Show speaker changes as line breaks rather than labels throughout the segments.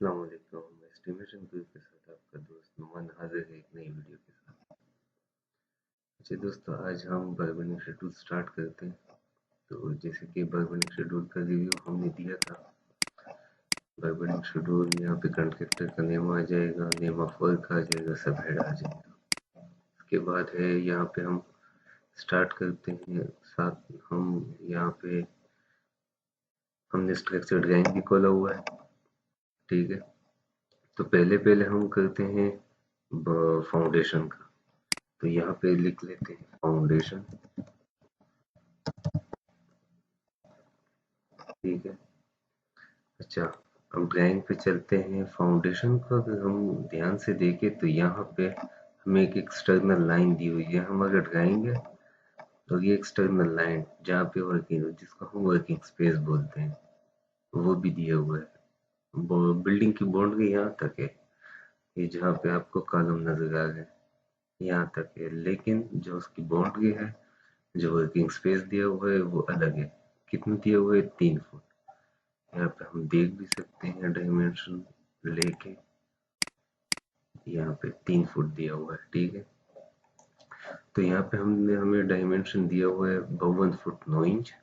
अस्सलाम वालेकुम। Estimation tool के साथ आपका दोस्त नुमान हाजिर है एक नई वीडियो के साथ। जी दोस्तों, आज हम बारबेनिंग शेड्यूल स्टार्ट करते हैं। तो जैसे कि बारबेनिंग शेड्यूल का रिव्यू हमने दिया था। बारबेनिंग शेड्यूल यहाँ पे कॉन्ट्रैक्टर का नेम आ जाएगा, नेम ऑफ वर्क आ जाएगा, सब हेड आ जाएगा। उसके बाद है यहाँ पे हम स्टार्ट करते हैं। साथ हम यहाँ पे हमने स्ट्रक्चर ड्राइंग भी खोला हुआ है, ठीक है। तो पहले हम करते हैं फाउंडेशन का। तो यहाँ पे लिख लेते हैं फाउंडेशन, ठीक है। अच्छा, हम ड्राइंग पे चलते हैं। फाउंडेशन को अगर हम ध्यान से देखें तो यहाँ पे हमें एक एक्सटर्नल लाइन दी हुई है। हमारा ड्राइंग है और ये एक्सटर्नल लाइन जहाँ पे वर्किंग, जिसको हम वर्किंग स्पेस बोलते हैं, वो भी दिया हुआ है। बिल्डिंग की बाउंड्री यहाँ तक है, ये जहाँ पे आपको कॉलम नजर आ रहा है यहाँ तक है। लेकिन जो उसकी बाउंड्री है, जो वर्किंग स्पेस दिया हुआ है, वो अलग है। कितना दिया हुआ है? 3 फुट। यहाँ पे हम देख भी सकते हैं डायमेंशन लेके, यहाँ पे 3 फुट दिया हुआ है, ठीक है। तो यहाँ पे हमने हमें डायमेंशन दिया हुआ है 52 फुट 9 इंच,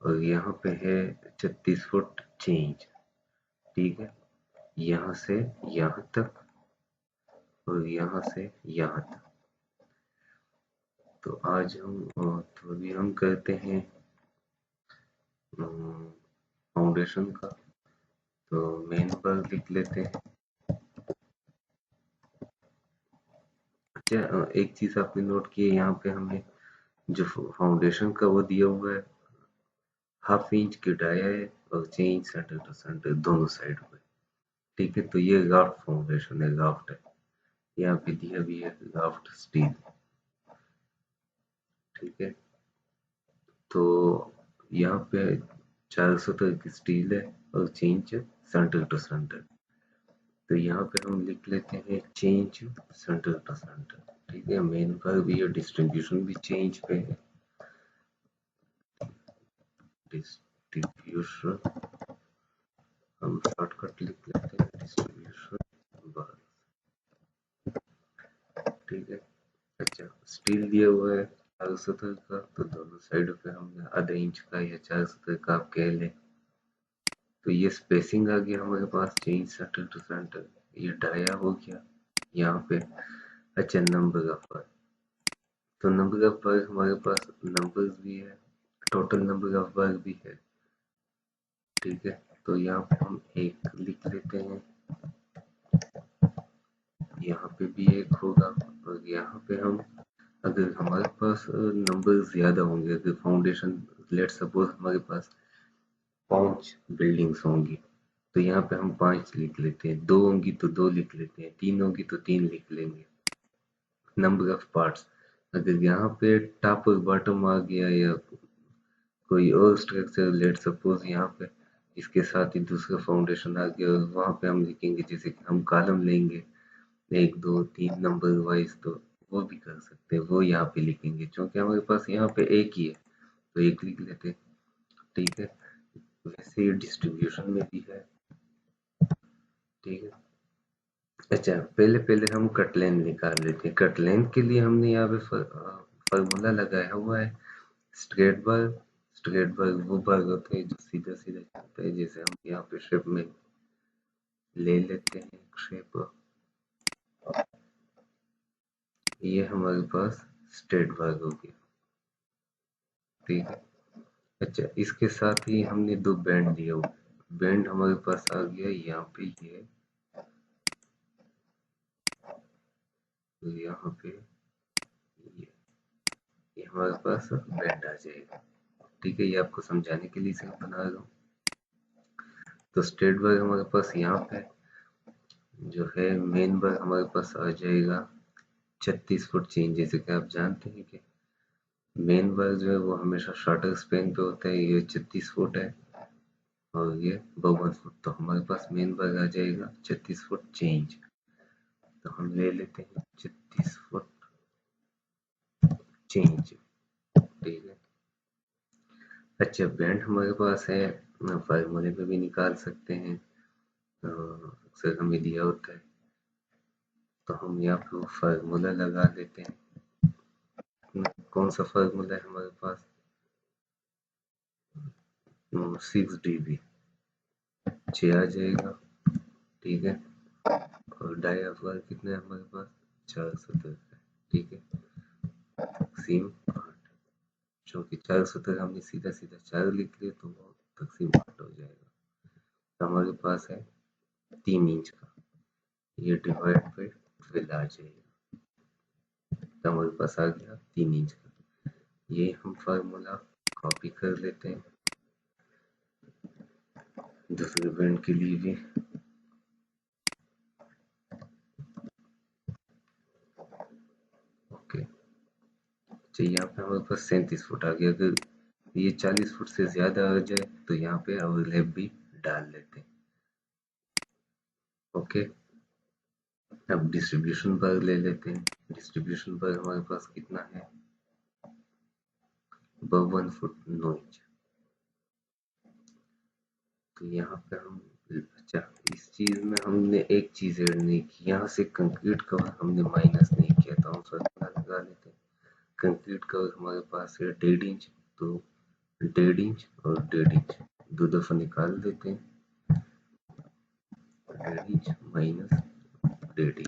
और यहाँ पे है 36 फुट 6 इंच, ठीक है। यहाँ से यहाँ तक और यहाँ से यहाँ तक। तो आज हम तो अभी हम करते हैं फाउंडेशन का। तो मेन पर लिख लेते हैं। अच्छा, एक चीज आपने नोट की है, यहाँ पे हमें जो फाउंडेशन का वो दिया हुआ है, 1/2 इंच की डाया है और 6 इंच सेंटर टू सेंटर दोनों साइड पे, ठीक है। तो ये राफ्ट फाउंडेशन है, राफ्ट है। यहाँ पे दिया भी है राफ्ट स्टील, ठीक है। तो यहाँ पे 470 की स्टील है और 6 इंच सेंटर टू सेंटर। तो यहाँ पे हम लिख लेते हैं 6 इंच सेंटर टू सेंटर, ठीक है। मेन पर भी है, डिस्ट्रीब्यूशन भी 6 इंच पे है। डिस्ट्रीब्यूशन हम शॉर्टकट लिख लेते हैं, डिस्ट्रीब्यूशन बस, ठीक है। अच्छा, स्टील दिया हुआ है 470 का, तो दोनों साइड पे हम आधे इंच का या 470 का आप कह लें। तो ये स्पेसिंग आ गया हमारे पास 6 इंच सेंटर टू सेंटर। ये डाया हो गया यहाँ पे। अच्छा, नंबर ऑफ वर्क। तो नंबर ऑफ वर्क हमारे पास नंबर्स भी है, टोटल नंबर ऑफ वर्क भी है, ठीक है। तो यहाँ पे हम एक लिख लेते हैं, यहाँ पे भी एक होगा, और यहाँ पे हम, अगर हमारे पास नंबर ज्यादा होंगे, अगर फाउंडेशन, लेट सपोज हमारे पास 5 बिल्डिंग्स होंगी, तो यहाँ पे हम 5 लिख लेते हैं। 2 होंगी तो 2 लिख लेते हैं, 3 होंगी तो 3 लिख लेंगे। नंबर ऑफ पार्ट्स, अगर यहाँ पे टॉप और बॉटम आ गया या कोई और स्ट्रक्चर, लेट सपोज यहाँ पे इसके साथ ही दूसरा फाउंडेशन आ गया, और वहां पे हम लिखेंगे, जैसे कि हम कॉलम लेंगे 1 2 3 नंबर वाइज, तो वो भी कर सकते हैं। वो यहाँ पे लिखेंगे, क्योंकि हमारे पास यहाँ पे एक ही है तो एक लिख लेते हैं, ठीक है। वैसे ही डिस्ट्रीब्यूशन में भी है, ठीक है। अच्छा, पहले हम कट लेंथ निकाल लेते हैं। कट लेंथ के लिए हमने यहाँ पे फॉर्मूला लगाया हुआ है, स्ट्रेट वर्ग। स्ट्रेट वर्ग वो वर्ग होते हैं जो सीधा सीधा चलता है। जैसे हम यहाँ पे शेप में ले लेते हैं शेप, ये हमारे पास स्ट्रेट वर्ग हो गया, ठीक है। अच्छा, इसके साथ ही हमने 2 बैंड दिए हुए। बैंड हमारे पास आ गया यहाँ पे, यहाँ पे ये हमारे पास बैंड आ जाएगा, ठीक है। ये आपको समझाने के लिए इसे बना रहा हूँ। तो स्ट्रेट वर्ग हमारे पास यहाँ पे जो है, मेन वर्ग हमारे पास आ जाएगा 36 फुट 6 इंच। जैसे कि आप जानते हैं कि मेन वर्ग जो है वो हमेशा शॉर्टर स्पेन पे होता है। ये 36 फुट है और ये 52 फुट, तो हमारे पास मेन वर्ग आ जाएगा 36 फुट 6 इंच। तो हम ले लेते हैं 36 फुट 6 इंच, ठीक है। अच्छा, बैंड हमारे पास है, फार्मूले पे भी निकाल सकते हैं। अक्सर हमें दिया होता है, तो हम यहाँ पे वो फार्मूला लगा देते हैं। कौन सा फार्मूला है हमारे पास? 6 dB 6 आ जाएगा, ठीक है। और डायाफ्राम कितने है हमारे पास? 470 है, ठीक है। तकसीम 8, क्योंकि 470 हमने सीधा सीधा 4 लिख लिया तो वो तकसीम 8 हो जाएगा। तो हमारे पास है 3 इंच का, ये डिवाइड बाई 12 आ जाएगा, तो हमारे पास आ गया 3 इंच का। ये हम फार्मूला कॉपी कर लेते हैं दूसरे बैंड के लिए भी। ओके, तो यहाँ पे हमारे पास 37 फुट आ गया। अगर ये 40 फुट से ज्यादा आ जाए तो यहाँ पे ओवरलैप भी डाल लेते हैं। ओके, अब डिस्ट्रीब्यूशन पर ले लेते हैं। डिस्ट्रीब्यूशन पर हमारे पास कितना है? 52 फुट 9 इंच। तो यहाँ पे हम, अच्छा, इस चीज में हमने एक चीज ऐड नहीं की, यहाँ से कंक्रीट कवर हमने माइनस नहीं किया, तो हम फॉर्मूला लगा लेते हैं। कंक्रीट कवर हमारे पास है 1.5 इंच, तो 1.5 इंच और 1.5 इंच दो दफा निकाल देते हैं। 1.5 इंच माइनस 1.5 इंच,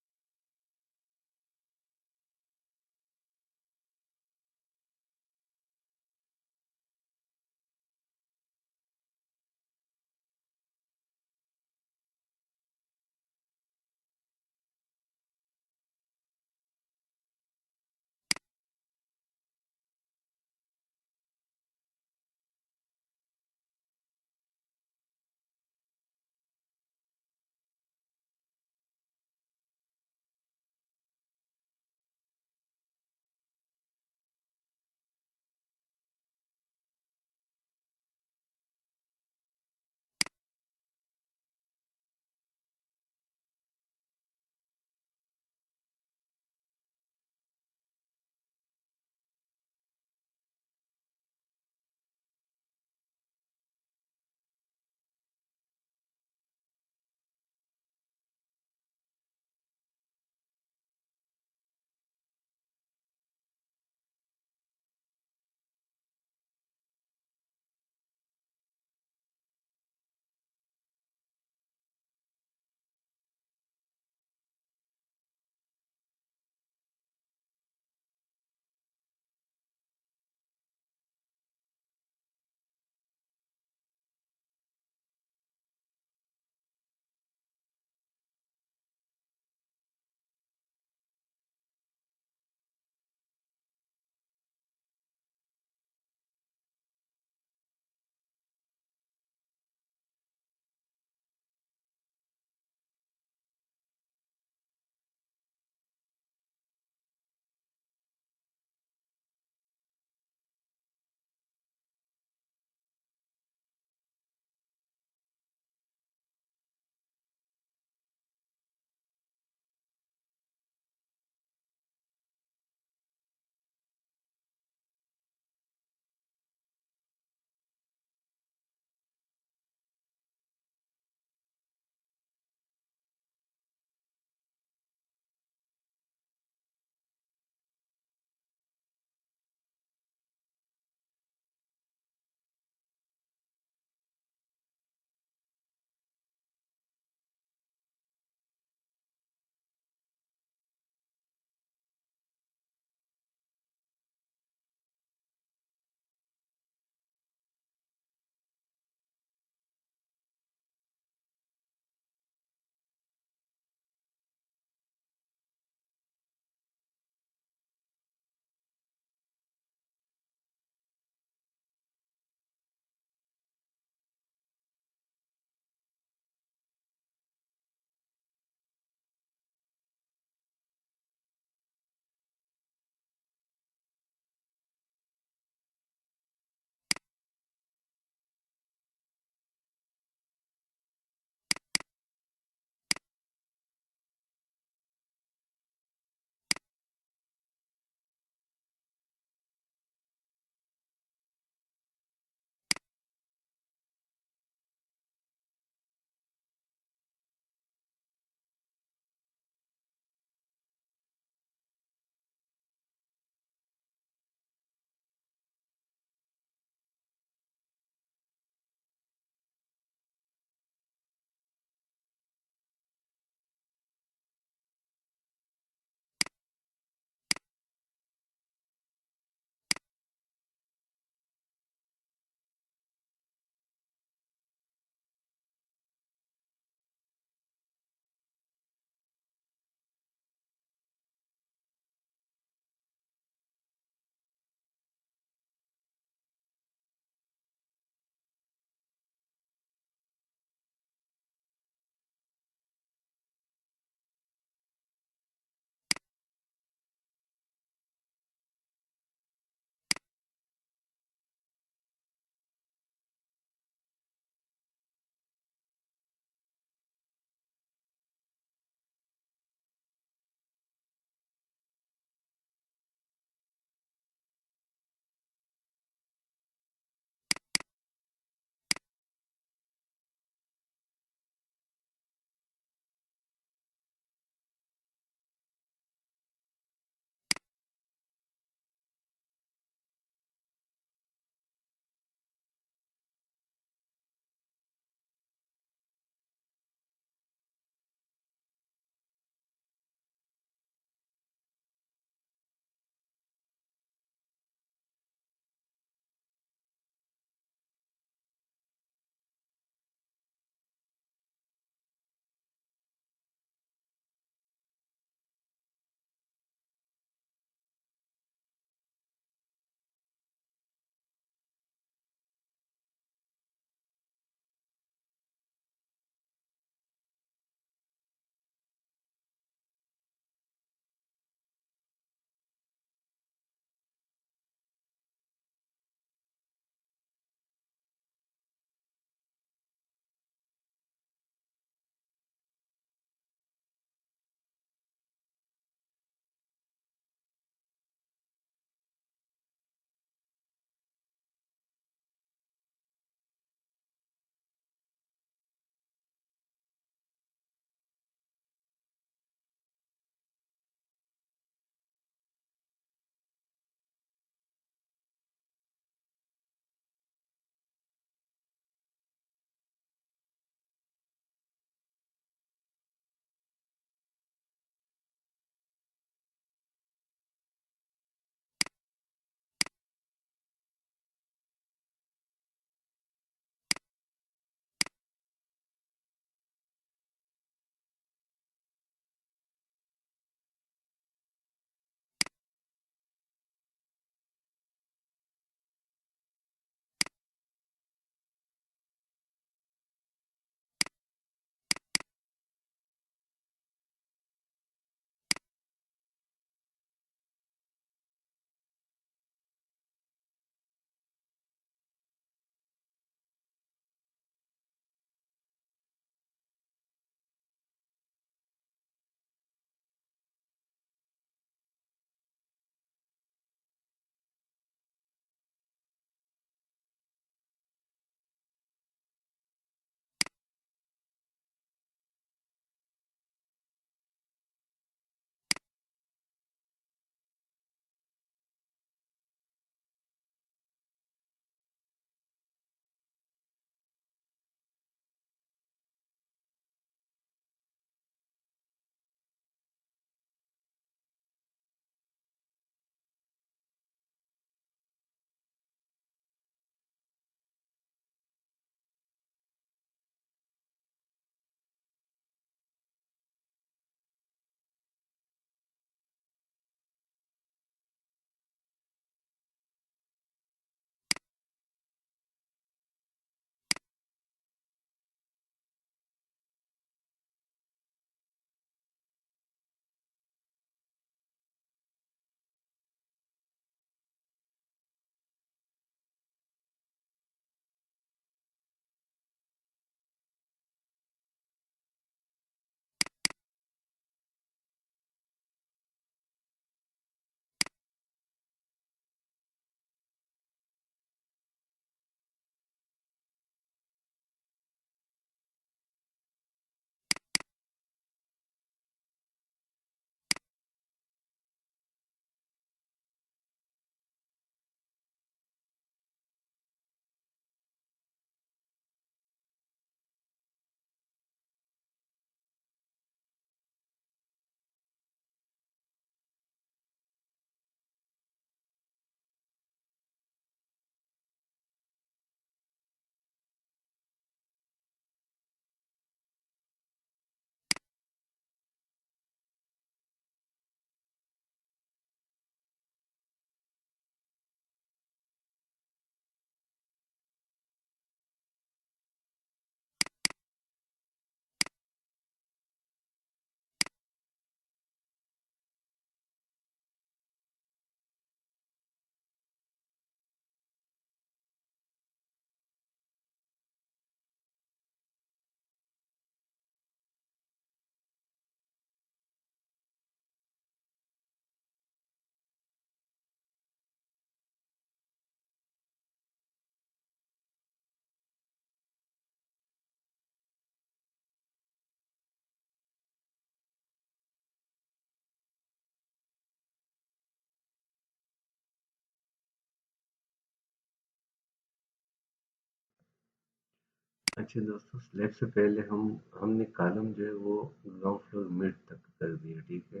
अच्छा दोस्तों, स्लैब से पहले हमने कॉलम जो है वो ग्राउंड फ्लोर मिड तक कर दिया, ठीक है,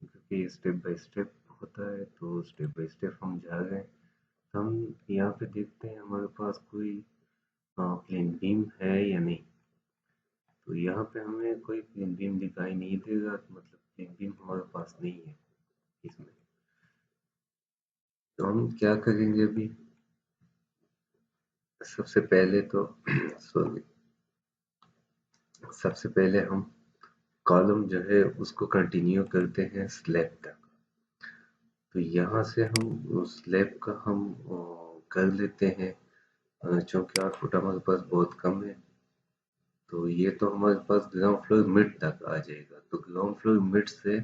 क्योंकि स्टेप बाय स्टेप होता है तो स्टेप बाय स्टेप हम जा रहे हैं। तो हम यहाँ पे देखते हैं हमारे पास कोई प्लेन बीम है या नहीं। तो यहाँ पे हमें कोई प्लेन बीम दिखाई नहीं देगा, तो मतलब प्लेन बीम हमारे पास नहीं है इसमें। तो हम क्या करेंगे अभी, सबसे पहले तो सॉरी, सबसे पहले हम कॉलम जो है उसको कंटिन्यू करते हैं स्लैब तक। तो यहाँ से हम स्लैब का हम कर लेते हैं, चूंकि आउटपुट हमारे पास बहुत कम है। तो ये तो हमारे पास ग्राउंड फ्लोर मिड तक आ जाएगा, तो ग्राउंड फ्लोर मिड से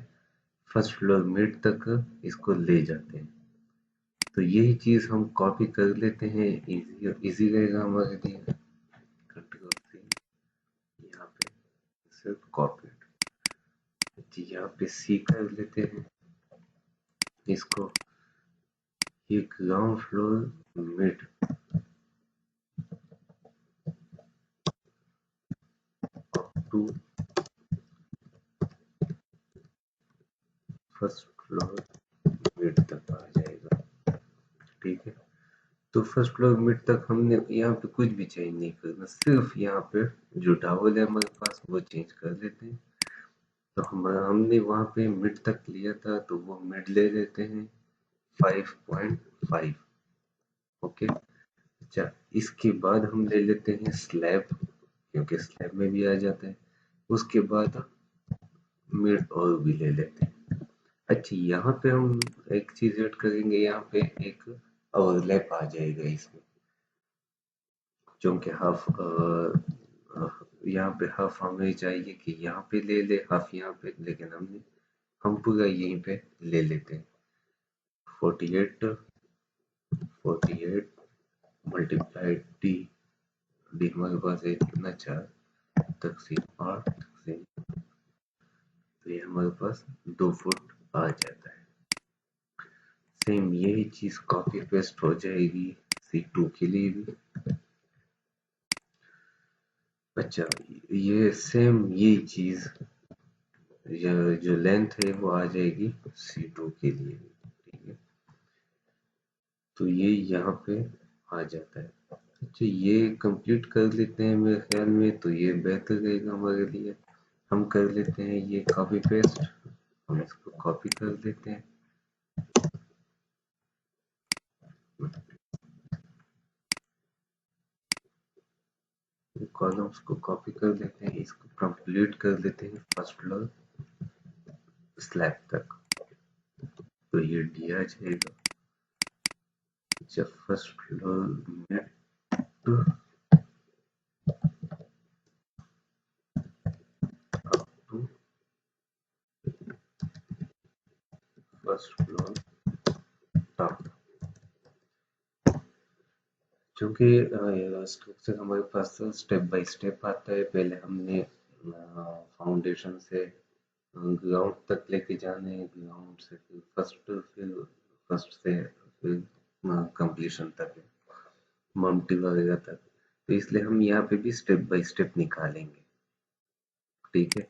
फर्स्ट फ्लोर मिड तक इसको ले जाते हैं। तो यही चीज हम कॉपी कर लेते हैं, इजी इजी रहेगा हमारे लिए। कंट्रोल सी, यहाँ पे सिर्फ कॉपी, यहाँ पे सी कर लेते हैं इसको। ये ground floor mid to first floor mid तक आ जाएगा, ठीक है। तो फर्स्ट फ्लोर मिड तक हमने यहाँ पे कुछ भी चेंज नहीं करना, सिर्फ यहाँ पे जो टावल है हमारे पास वो चेंज कर लेते हैं। तो हमने वहाँ पे मिड तक लिया था, तो वो मिड ले लेते हैं 5.5। ओके। अच्छा, इसके बाद हम ले लेते हैं स्लैब, क्योंकि स्लैब में भी आ जाता है। उसके बाद मिड और भी ले लेते हैं। अच्छा, यहाँ पे हम एक चीज ऐड करेंगे, यहाँ पे एक ओवरलैप आ जाएगा इसमें, क्योंकि हाफ यहाँ पे हाफ हमें चाहिए कि यहाँ पे ले ले, हाफ यहाँ पे, लेकिन हम पूरा यहीं पे ले लेते हैं। 48 48 मल्टीप्लाई डी, डी हमारे पास है कितना, 4 तकसीम 8 तकसीम, तो ये हमारे पास 2 फुट आ जाता है। सेम यही चीज कॉपी पेस्ट हो जाएगी C2 के लिए भी। अच्छा, ये सेम यही चीज जो लेंथ है वो आ जाएगी C2 के लिए, ठीक है। तो ये यहाँ पे आ जाता है। अच्छा, ये कंप्लीट कर लेते हैं मेरे ख्याल में, तो ये बेहतर रहेगा हमारे लिए। हम कर लेते हैं ये कॉपी पेस्ट, हम इसको कॉपी कर लेते हैं। कॉलम्स को कॉपी कर लेते हैं, इसको कंप्लीट कर लेते हैं फर्स्ट फ्लोर स्लैब तक, तो ये डी आ जाएगा। जब फर्स्ट फ्लोर में up to first floor top, क्योंकि स्ट्रक्चर हमारे पास स्टेप बाय स्टेप आता है। पहले हमने फाउंडेशन से ग्राउंड तक लेके जाने हैं, ग्राउंड से फिर फर्स्ट से फिर कंप्लीशन तक है, माउंटिंग वगैरह तक। तो इसलिए हम यहाँ पे भी स्टेप बाय स्टेप निकालेंगे, ठीक है।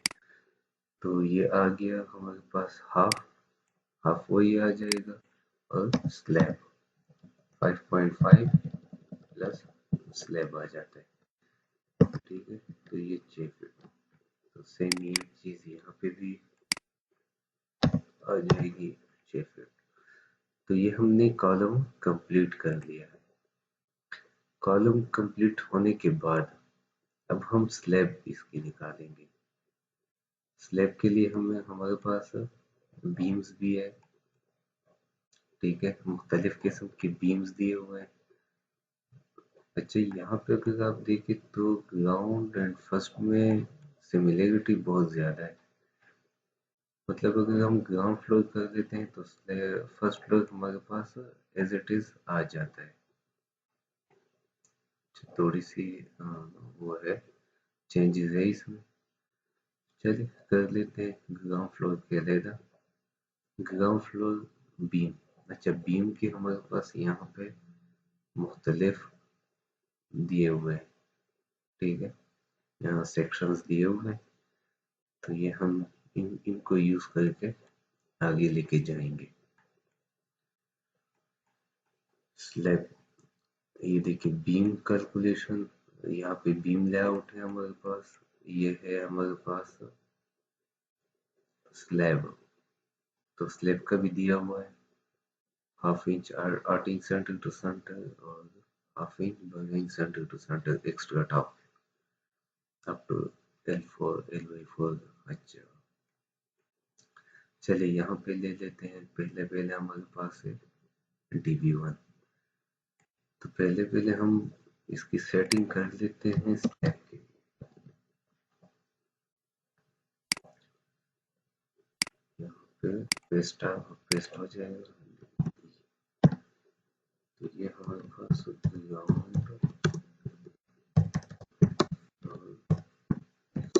तो ये आ गया हमारे पास हाफ, हाफ वही आ जाएगा, और स्लैब 5.5 प्लस स्लैब आ जाता है, ठीक है। तो ये 6 फीट, तो सेम ये चीज यहाँ पे भी आ जाएगी 6 फीट। तो ये हमने कॉलम कंप्लीट कर लिया है। कॉलम कंप्लीट होने के बाद अब हम स्लैब इसकी निकालेंगे। स्लैब के लिए हमें हमारे पास बीम्स भी है, ठीक है, मुख्तलिफ किस्म के बीम्स दिए हुए हैं। अच्छा, यहाँ पे अगर आप देखें तो ग्राउंड एंड फर्स्ट में सिमिलरिटी बहुत ज़्यादा है। मतलब अगर हम ग्राउंड फ्लोर कर देते हैं तो फर्स्ट फ्लोर हमारे पास एज इट इज आ जाता है। थोड़ी सी वो है, चेंजेस है इसमें। चलिए कर लेते हैं ग्राउंड फ्लोर के अलहदा। ग्राउंड फ्लोर बीम, अच्छा बीम के हमारे पास यहाँ पे मुख्तलिफ दिए हुए हैं। ठीक है, यहाँ सेक्शंस दिए हुए हैं, तो ये हम इनको यूज करके आगे लेके जाएंगे। स्लैब, ये देखिए बीम कैलकुलेशन, यहाँ पे बीम लेआउट है हमारे पास, ये है हमारे पास स्लैब, तो स्लैब का भी दिया हुआ है half inch 8 inch centre to centre और half inch 12 inch centre to centre extra top up to L4 L/4। अच्छा चलिए यहाँ पे ले लेते हैं, पहले पहले हमारे पास है DB1, तो पहले पहले हम इसकी सेटिंग कर लेते हैं स्लैब की। यहाँ पे पेस्ट हो जाएगा, तो ये हमारे पास ग्राउंड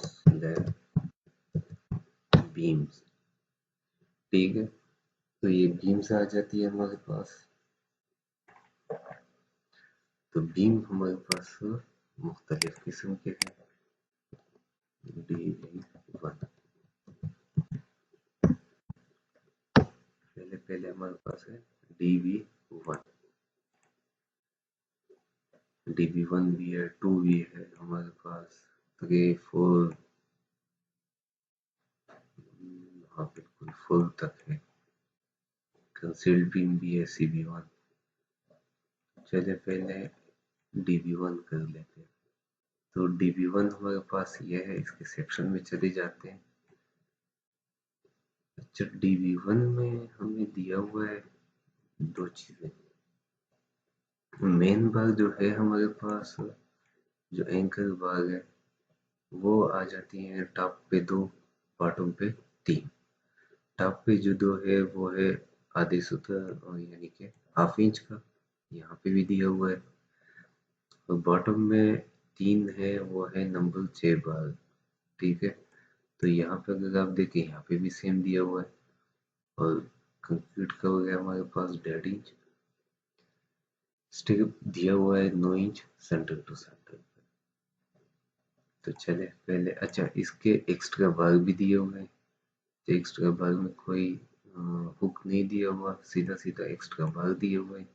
स्लैब बीम्स, ठीक है, तो ये बीम्स आ जाती है हमारे पास। तो बीम हमारे पास मुख्तलिफ किस्म के हैं, DB1 पहले पहले हमारे पास है DB1, DB1 भी है, 2 भी है हमारे पास, 3 4, हाँ बिल्कुल फुल तक है, कंसील्ड बीम भी है CB1। चलिए पहले DB1 कर लेते हैं, तो DB1 हमारे पास ये है, इसके सेक्शन में चले जाते हैं। अच्छा DB1 में हमें दिया हुआ है दो चीजें, मेन बार जो है हमारे पास, जो एंकर बार है वो आ जाती है टॉप पे 2, बॉटम पे 3। टॉप पे जो 2 है वो है आधे सूत्र और यानी कि हाफ इंच का, यहाँ पे भी दिया हुआ है, और बॉटम में 3 है वो है नंबर 6 बार, ठीक है, तो यहाँ पे अगर आप देखें यहाँ पे भी सेम दिया हुआ है, और कंक्रीट का हो गया हमारे पास 1.5 इंच, स्टिक दिया हुआ है 9 इंच सेंटर टू सेंटर। तो चले पहले, अच्छा इसके एक्स्ट्रा बार भी दिए हुए हैं, तो एक्स्ट्रा बार में कोई हुक नहीं दिया हुआ, सीधा सीधा एक्स्ट्रा बार दिए हुए हैं,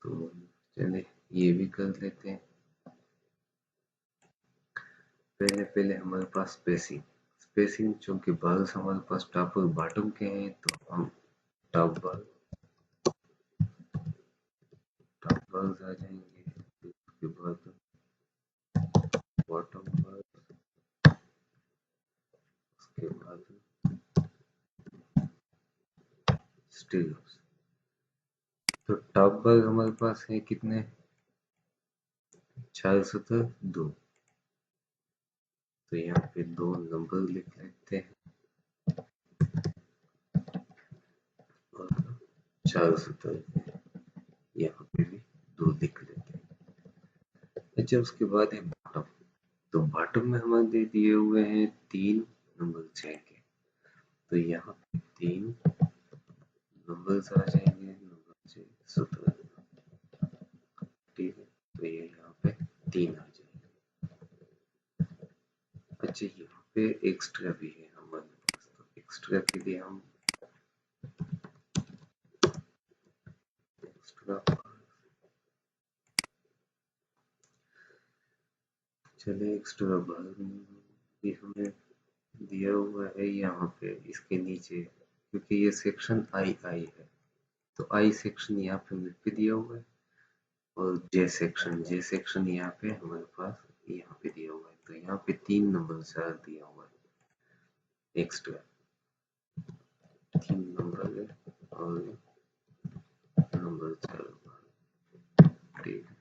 तो चले ये भी कर लेते हैं। पहले पहले हमारे पास स्पेसिंग, स्पेसिंग चूंकि बार्स हमारे पास टॉप और बॉटम के हैं, तो हम टॉप बार टॉप बार्स आ जाएंगे, उसके बाद बॉटम बार, उसके बाद स्टील्स। तो टॉप बार हमारे पास है कितने, 402, तो यहाँ पे 2 नंबर लिख लेते हैं और 402 यहाँ पे भी 2 लिख लेते हैं। अच्छा उसके बाद है बॉटम, तो बॉटम में हमारे दे दिए हुए हैं 3 नंबर 6 के, तो यहाँ पे 3 नंबर्स आ जाएंगे, नंबर 6 17, ठीक है, तो ये यहाँ पे 3 आ जाएंगे। अच्छा यहाँ पे एक्स्ट्रा भी है हमारे पास, तो एक्स्ट्रा के लिए हम एक्स्ट्रा, चले एक्स्ट्रा बार भी हमें दिया हुआ है यहाँ पे इसके नीचे, क्योंकि ये सेक्शन आई है, तो आई सेक्शन यहाँ पे मिड पे दिया हुआ है, और जे सेक्शन यहाँ पे हमारे पास यहाँ पे दिया हुआ है, तो यहाँ पे 3 नंबर 4 दिया हुआ है एक्स्ट्रा, 3 नंबर है और नंबर 4, ठीक है।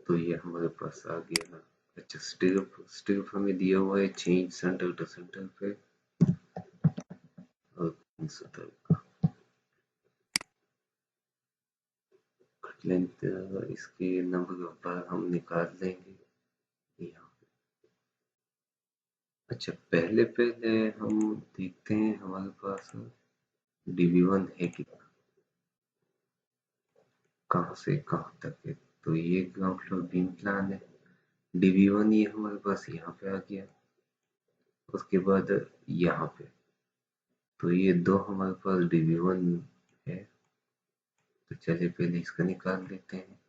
तो ये हमारे पास आ गया। अच्छा स्टिल्फ हमें दिया हुआ है 6 इंच सेंटर टू सेंटर पे और 370 का लेंथ, इसके नंबर ऑफ बार हम निकाल लेंगे यहाँ पे। अच्छा पहले पहले हम देखते हैं हमारे पास DB1 है कितना, कहाँ से कहाँ तक है। तो ये ग्राउंड फ्लोर बीम प्लान है। DB1 ये हमारे पास यहाँ पे आ गया, उसके बाद यहाँ पे, तो ये दो हमारे पास DB1 है। तो चलिए पहले इसका निकाल लेते हैं,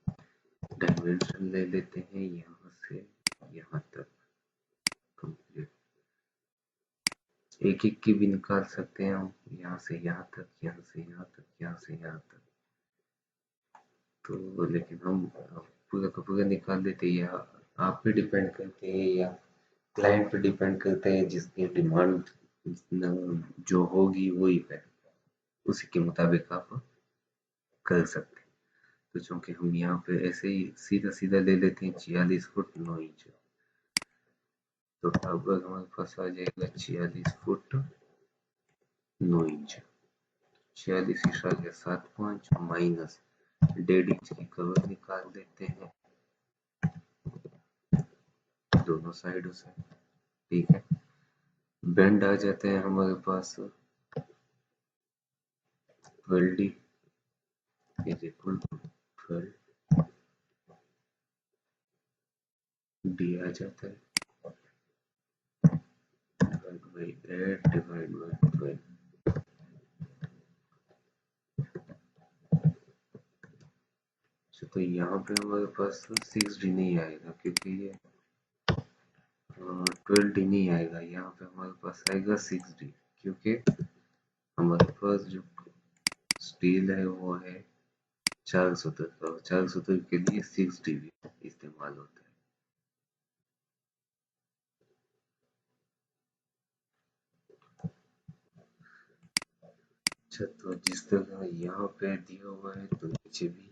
डायमेंशन ले लेते हैं यहाँ से यहाँ तक कंप्लीट। एक एक की भी निकाल सकते हैं हम, यहाँ से यहाँ तक, यहाँ से यहाँ तक, यहाँ से यहाँ तक। तो लेकिन हम पूरा का पूरा निकाल देते हैं, या आप पे डिपेंड करते हैं या क्लाइंट पे डिपेंड करते हैं, जिसकी डिमांड जो होगी वही पे, उसी के मुताबिक आप कर सकते हैं। तो चूंकि हम यहाँ पे ऐसे ही सीधा सीधा ले लेते हैं 46 फुट 9 इंच, तो लगभग हमारे पास आ जाएगा 46 फुट 9 इंच। 46 इशारिया 75 माइनस 1.5 इंच की कवर निकाल देते हैं दोनों साइडों से। ठीक है, बेंड आ जाते हैं हमारे पास 12D is equal to 12D आ जाता है डिवाइड बाई 8 डिवाइड बाई 12। तो यहाँ पे हमारे पास 6D नहीं आएगा, क्योंकि ये 12D नहीं आएगा, यहाँ पे हमारे पास आएगा 6D, क्योंकि हमारे पास जो स्टील है वो है 4 सूत्र का, 4 सूत्र के लिए 6D भी इस्तेमाल होता है। अच्छा, तो जिस तरह यहाँ पे दिया हुआ है तो नीचे भी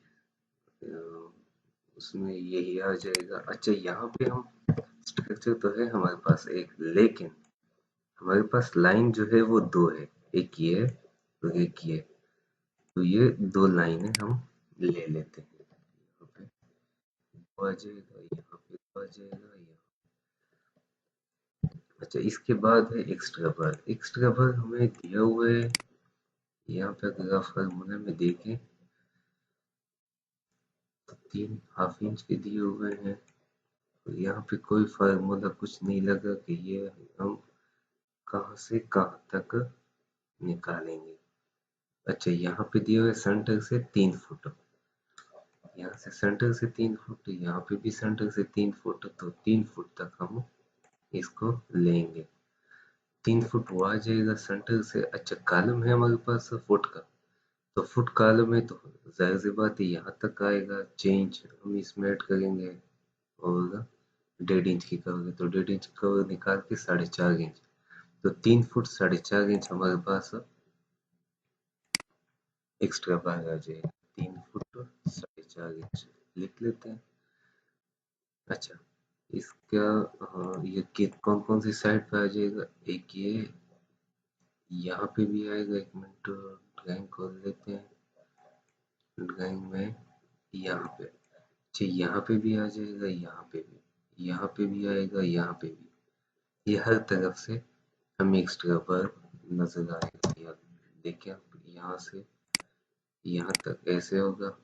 उसमें यही आ जाएगा। अच्छा, यहाँ पे हम स्ट्रक्चर तो है हमारे पास एक, लेकिन हमारे पास लाइन जो है वो दो है, एक ये और एक ये। तो ये दो लाइनें हम ले लेते हैं, यहाँ पे आ जाएगा, यहाँ पे आ जाएगा, यहाँ। अच्छा, इसके बाद है एक्स्ट्रा बार। एक्स्ट्रा बार हमें दिया हुआ है यहाँ पे, अगर आप फार्मूला में देखें तो 3 ½ इंच के दिए हुए हैं। तो यहाँ पे कोई फार्मूला कुछ नहीं लगा कि ये हम कहाँ से कहाँ तक निकालेंगे। अच्छा, यहाँ पे दिए हुए सेंटर से 3 फुट, यहाँ से सेंटर से 3 फुट, यहाँ पे भी सेंटर से 3 फुट, तो 3 फुट तक हम इसको लेंगे। 3 फुट वो आ जाएगा सेंटर से। अच्छा, कॉलम है हमारे पास फुट का, तो फुट कॉलम है तो जाहिर सी बात है यहाँ तक आएगा। 6 इंच हम इसमें ऐड करेंगे और 1.5 इंच की कवर है, तो 1.5 इंच कवर निकाल के 4.5 इंच, तो 3 फुट 4.5 इंच हमारे पास एक्स्ट्रा बार आ जाएगा। 3 फुट 4.5 इंच लिख लेते हैं। अच्छा, इसका ये कौन कौन सी साइड पे आ जाएगा, एक ये यहाँ पे भी आएगा। एक मिनट ड्राइंग खोल लेते हैं, ड्राइंग में यहाँ पे, अच्छा यहाँ पे भी आ जाएगा, यहाँ पे भी, यहाँ पे भी आएगा, यहाँ पे भी। ये हर तरफ से हमें एक्स्ट्रा बार नजर आएगा। यहाँ देखिए आप, यहाँ से यहाँ तक ऐसे होगा,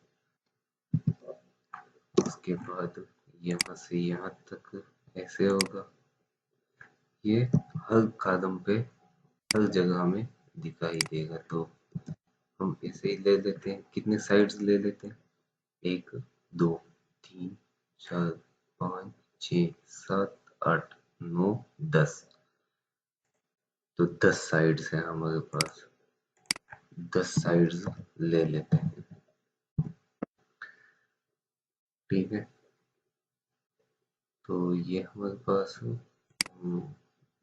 उसके बाद यहाँ से यहाँ तक ऐसे होगा। ये हर कदम पे हर जगह में दिखाई देगा। तो हम ऐसे ही ले लेते हैं, कितने साइड्स ले लेते हैं, 1 2 3 4 5 6 7 8 9 10। तो 10 साइड्स हैं हमारे पास, 10 साइड्स ले लेते हैं। ठीक है, तो ये हमारे पास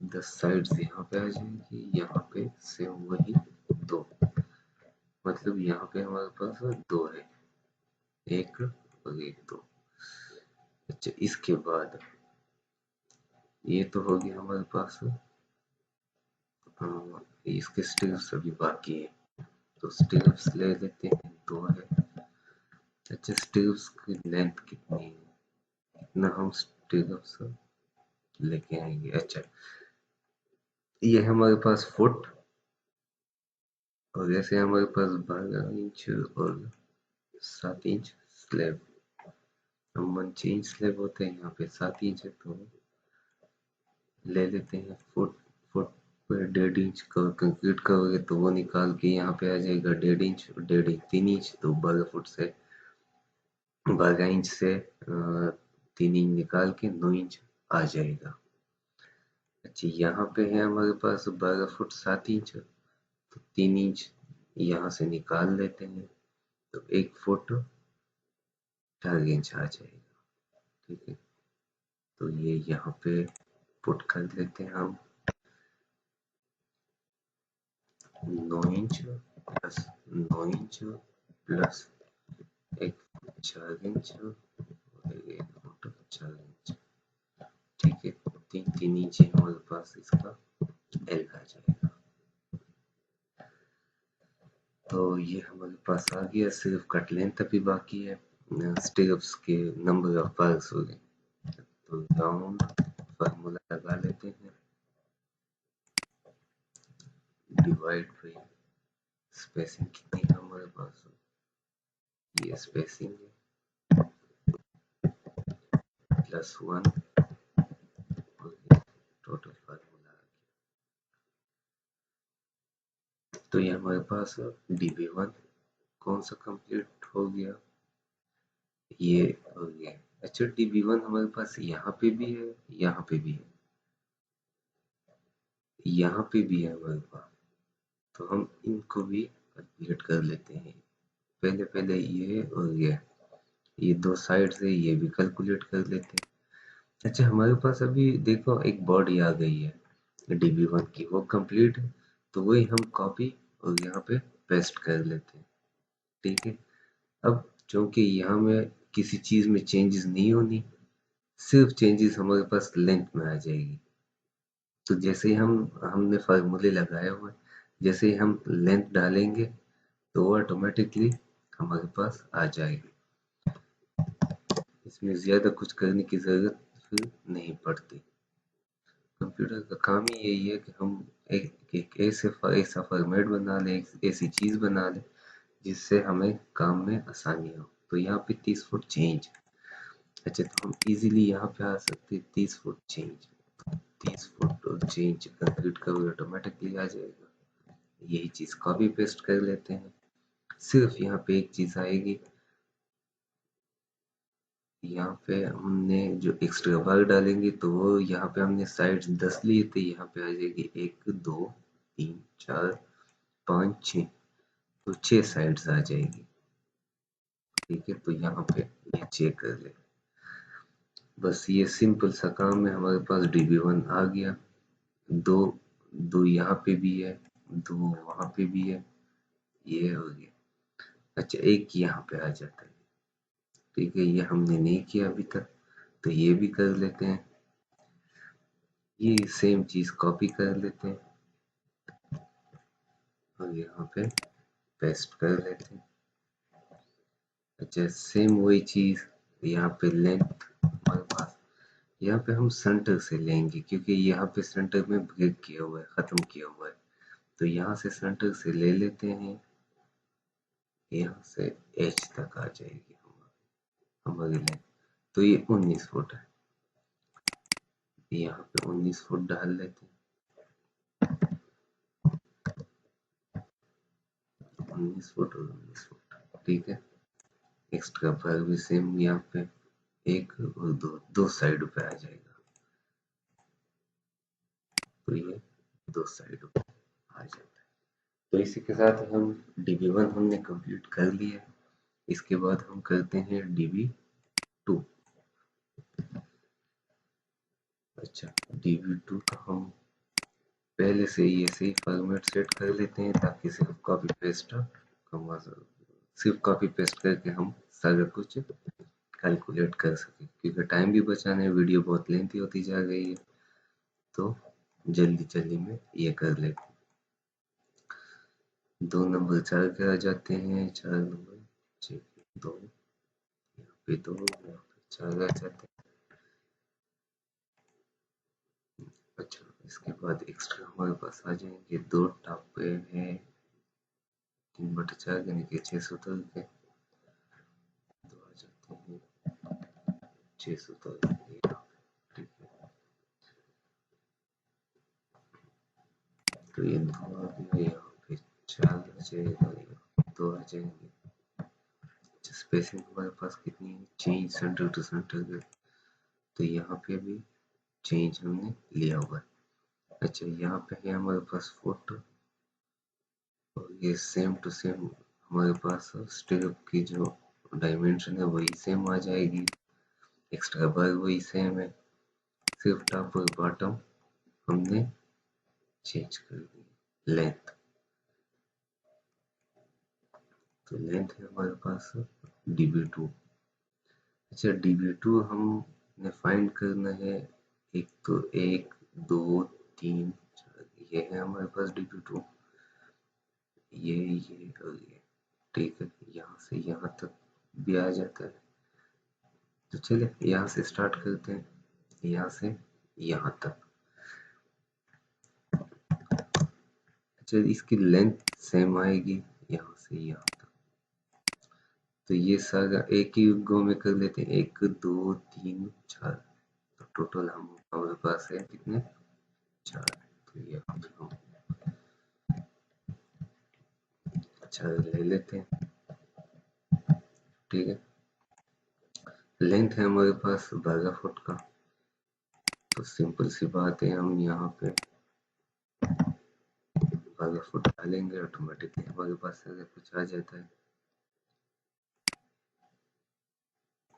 10 साइड्स यहाँ पे आ जाएगी, यहाँ पे से वही 2, मतलब यहाँ पे हमारे पास 2 है, 1 और 1 2। अच्छा, इसके बाद ये तो हो गया हमारे पास, इसके स्टेप्स अभी बाकी है, तो स्टेप्स ले लेते हैं, 2 है। अच्छा, स्टेप्स की लेंथ कितनी है, कितना हम स्टेप्स लेके आएंगे। अच्छा, ये हमारे पास फुट, और जैसे हमारे पास 12 इंच और 7 इंच स्लैब, 1 इंच स्लैब होते हैं, यहाँ पे 7 इंच है तो ले लेते हैं फुट। फुट पर 1.5 इंच का कंक्रीट करोगे तो वो निकाल के यहाँ पे आ जाएगा 1.5 इंच, 1.5 3 इंच, तो 12 फुट से 12 इंच से 3 इंच निकाल के 9 इंच आ जाएगा। अच्छा, यहाँ पे है हमारे पास 12 फुट 7 इंच, तो 3 इंच यहाँ से निकाल लेते हैं, तो 1 फुट 4 इंच आ जाएगा। ठीक है, तो ये यहाँ पे पुट कर लेते हैं हम 9 inch plus 9 inch plus 1 foot 4 inch और 1 फुट 4 इंच। ठीक है, 3 3 इंच हमारे पास इसका एल आ जाएगा। तो ये हमारे पास आ गया, सिर्फ कट लेंथ अभी बाकी है, स्टेप्स के नंबर ऑफ बार्स हो गए। तो राउंड फार्मूला लगा लेते हैं, डिवाइड बाई स्पेसिंग कितनी है हमारे पास, ये स्पेसिंग है +1 और टोटल फार्मूला। तो ये हमारे पास dv1 कौन सा कंप्लीट हो गया, ये हो गया। अच्छा, dv1 हमारे पास यहाँ पे भी है, यहाँ पे भी है, यहाँ पे भी है हमारे पास, तो हम इनको भी कैलकुलेट कर लेते हैं। पहले पहले ये हो गया, ये दो साइड से ये भी कैलकुलेट कर लेते हैं। अच्छा, हमारे पास अभी देखो एक बॉडी आ गई है dv1 की, वो कंप्लीट है, तो वही हम कॉपी और यहाँ पे पेस्ट कर लेते हैं। ठीक है, अब क्योंकि यहाँ में किसी चीज में चेंजेस नहीं होनी, सिर्फ चेंजेस हमारे पास लेंथ में आ जाएगी। तो जैसे ही हमने फार्मूले लगाए हुए, जैसे ही हम लेंथ डालेंगे तो वो ऑटोमेटिकली हमारे पास आ जाएगी, इसमें ज्यादा कुछ करने की जरूरत फिर नहीं पड़ती। कंप्यूटर का काम ही यही है कि हम एक ऐसा फॉर्मेट बना लें, एक ऐसी चीज बना लें जिससे हमें काम में आसानी हो। तो यहाँ पे 30 फुट चेंज, अच्छा तो हम इजीली यहाँ पे आ सकते हैं 30 फुट चेंज, 30 फुट और चेंज कंप्लीट करोगे ऑटोमेटिकली आ जाएगा। यही चीज कॉपी पेस्ट कर लेते हैं, सिर्फ यहाँ पे एक चीज आएगी, यहाँ पे हमने जो एक्स्ट्रा बार डालेंगे तो वो यहाँ पे हमने साइड 10 लिए थे, यहाँ पे आ जाएगी 1 2 3 4 5 6, तो 6 साइड्स आ जाएगी। ठीक है, तो यहाँ पे ये चेक कर ले, बस ये सिंपल सा काम है। हमारे पास dv1 आ गया, दो दो यहाँ पे भी है, दो वहां पे भी है, ये हो गया। अच्छा, एक यहाँ पे आ जाता है, ठीक है, ये हमने नहीं किया अभी तक, तो ये भी कर लेते हैं, ये सेम चीज कॉपी कर लेते हैं और यहाँ पे पेस्ट कर लेते हैं। अच्छा, सेम वही चीज यहाँ पे लेंथ हमारे पास, यहाँ पे हम सेंटर से लेंगे क्योंकि यहाँ पे सेंटर में ब्रेक किया हुआ है, खत्म किया हुआ है, तो यहाँ से सेंटर से ले लेते हैं, यहाँ से एच तक आ जाएगी हमारी लेंथ। तो ये 19 फुट है, यहाँ पे 19 फुट डाल लेते हैं, 19 फुट और 19 फुट। ठीक है, एक्स्ट्रा भाग भी सेम यहाँ पे एक और दो, दो साइड पे आ जाएगा, तो ये दो साइड पे आ जाता है। तो इसी के साथ हम dv1 हमने कंप्लीट कर लिया, इसके बाद हम करते हैं dv2। अच्छा, dv2 का हम पहले से ही ऐसे ही फॉर्मेट सेट कर लेते हैं ताकि सिर्फ कॉपी पेस्ट सिर्फ कॉपी पेस्ट करके हम सारा कुछ कैलकुलेट कर सकें, क्योंकि टाइम भी बचाना है, वीडियो बहुत लेंथी होती जा रही है, तो जल्दी जल्दी में ये कर लेते हैं। 2 नंबर 4 के आ जाते हैं, 4 नंबर 6 2, यहाँ पे 2, यहाँ पे 4 आ जाते हैं। अच्छा, इसके बाद एक्स्ट्रा हमारे पास आ जाएंगे 2 टॉप पे है 3/4 यानी कि 670 के, करते हैं 600 तक, ठीक है। तो ये 2 आ गया, यहाँ पे 4 आ जाएगा, 2 आ जाएंगे। स्पेसिंग हमारे पास कितनी है, चेंज सेंटर टू सेंटर, तो यहाँ पे भी चेंज हमने लिया हुआ है। अच्छा, यहाँ पे है हमारे पास फोटो, और ये सेम टू सेम हमारे पास स्ट्रिप की जो डायमेंशन है वही सेम आ जाएगी, एक्स्ट्रा बार वही सेम है, सिर्फ टॉप और बॉटम हमने चेंज कर दी। लेंथ, तो लेंथ है हमारे पास db2। अच्छा, db2 हमने फाइंड करना है, एक तो 1 2 3 4, ये है हमारे पास db2, ये और ये, ठीक है। यहाँ से यहाँ तक भी आ जाता है, तो चलिए यहाँ से स्टार्ट करते हैं, यहाँ से यहाँ तक। अच्छा, इसकी लेंथ सेम आएगी यहाँ से यहाँ तक, तो ये सारा एक ही गो में कर लेते हैं, 1 2 3 4, तो टोटल हमारे पास है कितने, 4, तो ये हम 4 ले लेते हैं, ठीक है। लेंथ है हमारे पास 12 फुट का, तो सिंपल सी बात है, हम यहाँ पे 12 फुट डालेंगे, ऑटोमेटिकली हमारे पास अगर कुछ आ जाता है,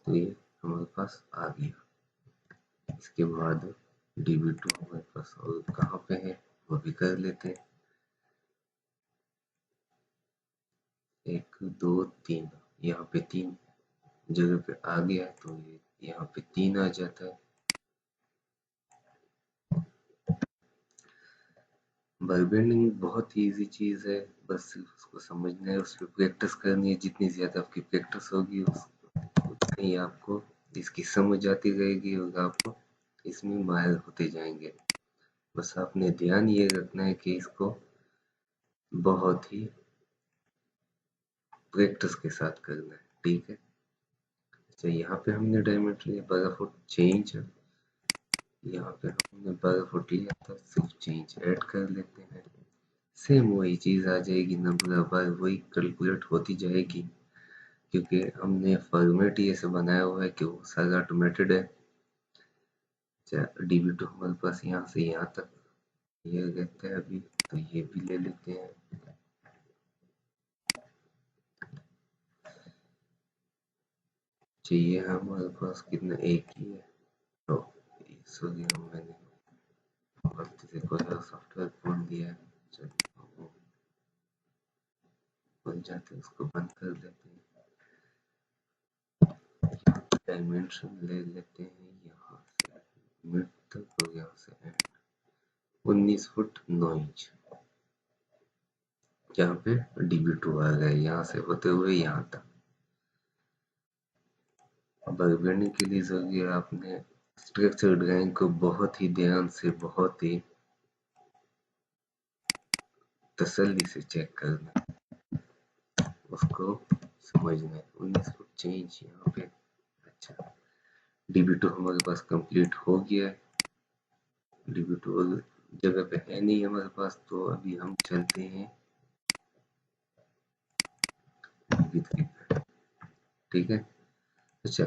तो ये हमारे पास आ गया। इसके बाद db2 हमारे पास और कहाँ पे है वो भी कर लेते हैं, 1 2 3, यहाँ पे 3 जगह पे आ गया है, तो ये यहाँ पे 3 आ जाता है। बारबेंडिंग बहुत ही इजी चीज है, बस सिर्फ उसको समझना है, उस पर प्रैक्टिस करनी है, जितनी ज्यादा आपकी प्रैक्टिस होगी उतना ही आपको इसकी समझ आती रहेगी और आपको इसमें माहिर होते जाएंगे। बस आपने ध्यान ये रखना है कि इसको बहुत ही प्रैक्टिस के साथ करना है, ठीक है। तो यहाँ पे हमने डायमीटर लिया 12 फुट, चेंज यहाँ पे हमने 12 फुट लिया था, सिर्फ चेंज ऐड कर लेते हैं, सेम वही चीज आ जाएगी, नंबर बार वही कैलकुलेट होती जाएगी, क्योंकि हमने फॉर्मेट ही ऐसे बनाया हुआ है कि वो सारा ऑटोमेटेड है। db2 हमारे पास यहाँ से यहाँ तक ये रहता है अभी, तो ये भी ले लेते हैं, चाहिए हमारे पास कितना, एक ही है, तो सॉरी मैंने गलती से कोई और सॉफ्टवेयर खोल दिया है, चलो बन जाते, उसको बंद कर देते हैं। डायमेंशन ले लेते हैं यहाँ से मिड तक और यहाँ से एंड, 19 फुट 9 इंच, यहाँ पे db2 आ गया, यहाँ से होते हुए यहाँ तक। बारबेंडिंग के लिए जरूरी है आपने स्ट्रक्चर ड्राइंग को बहुत ही ध्यान से, बहुत ही तसल्ली से चेक करना, उसको समझना है। 19 फुट चेंज यहाँ पे। अच्छा, db2 हमारे पास कंप्लीट हो गया है, db2 जगह पे है नहीं हमारे पास, तो अभी हम चलते हैं db3 पे, ठीक है। अच्छा,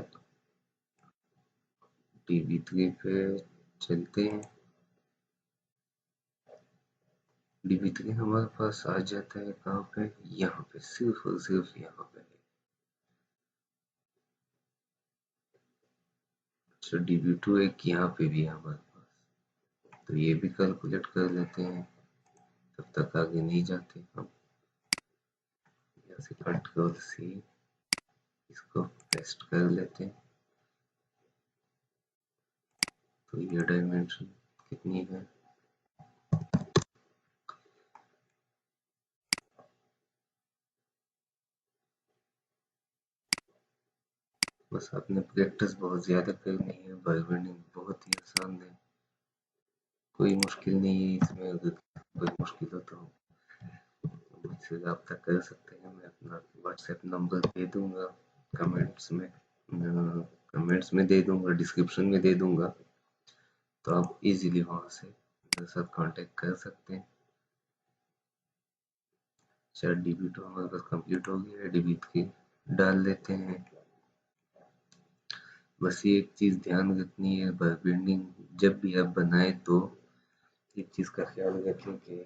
db3 पे चलते हैं, db3 हमारे पास आ जाता है कहाँ पे, यहाँ पे, सिर्फ और सिर्फ यहाँ पे। अच्छा, db2 एक यहाँ पे भी है हमारे पास, तो ये भी कैलकुलेट कर लेते हैं, तब तक आगे नहीं जाते हम। यहाँ से कंट्रोल सी इसको पेस्ट कर लेते हैं, तो ये डायमेंशन कितनी है, बस आपने प्रैक्टिस बहुत ज्यादा करनी है, बारबेंडिंग बहुत ही आसान है, कोई मुश्किल नहीं है इसमें, अगर कोई मुश्किल हो तो मुझसे रब्ता कर सकते हैं, मैं अपना व्हाट्सएप नंबर दे दूंगा कमेंट्स में। कमेंट्स में दे दूंगा, डिस्क्रिप्शन में दे दूंगा, तो आप इजीली वहां से मेरे साथ कांटेक्ट कर सकते हैं। चैट डीबी तो हमारे पास कंप्लीट हो गया है, डीबी की डाल देते हैं। बस ये एक चीज ध्यान रखनी है, बिल्डिंग जब भी आप बनाए तो एक चीज का ख्याल रखें कि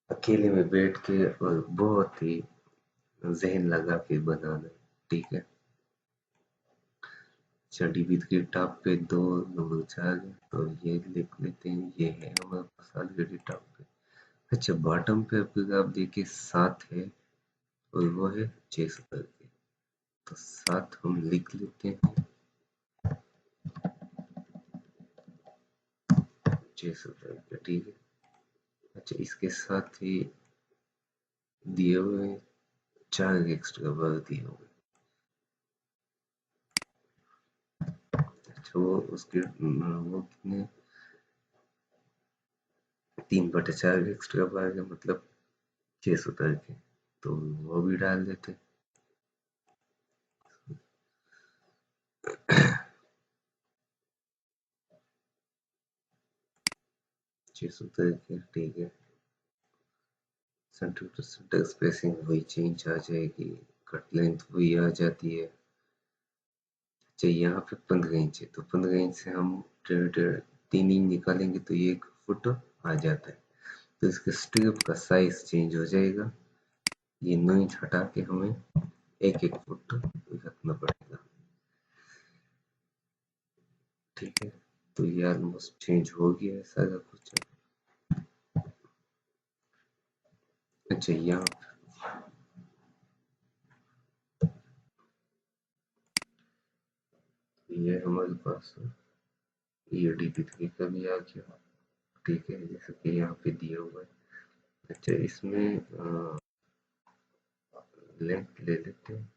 अकेले में बैठ के और बहुत ही जहन लगा के बनाना, ठीक है। सर्टिफिकेट के टॉप पे 2 नंबर 4 तो ये लिख लेते हैं, ये है हमारे पास ऑलरेडी टॉप पे। अच्छा, बॉटम पे अगर आप देखिए 7 है और वो है 600 करके, तो 7 हम लिख लेते हैं, 600 करके, ठीक है। अच्छा, इसके साथ ही दिए हुए 4 एक्स्ट्रा बार दिए हुए। अच्छा, वो उसके वो कितने 3/4 एक्स्ट्रा बार का मतलब 600 करके, तो वो भी डाल देते। 600 करके, ठीक है। सेंटर टू सेंटर स्पेसिंग वही चेंज आ जाएगी, कट लेंथ वही आ जाती है। अच्छा, यहाँ पे 15 इंच है, तो 15 इंच से हम 3 इंच निकालेंगे तो ये 1 फुट आ जाता है, तो इसके स्ट्रिप का साइज चेंज हो जाएगा। ये 9 इंच हटा के हमें 1 फुट रखना पड़ेगा, ठीक है। तो ये ऑलमोस्ट चेंज हो गया है सारा कुछ। अच्छा, यहाँ ये हमारे पास ये DP3 का भी आ गया, ठीक है, जैसे कि यहाँ पे दिया हुआ है। अच्छा, इसमें लेंथ ले लेते हैं,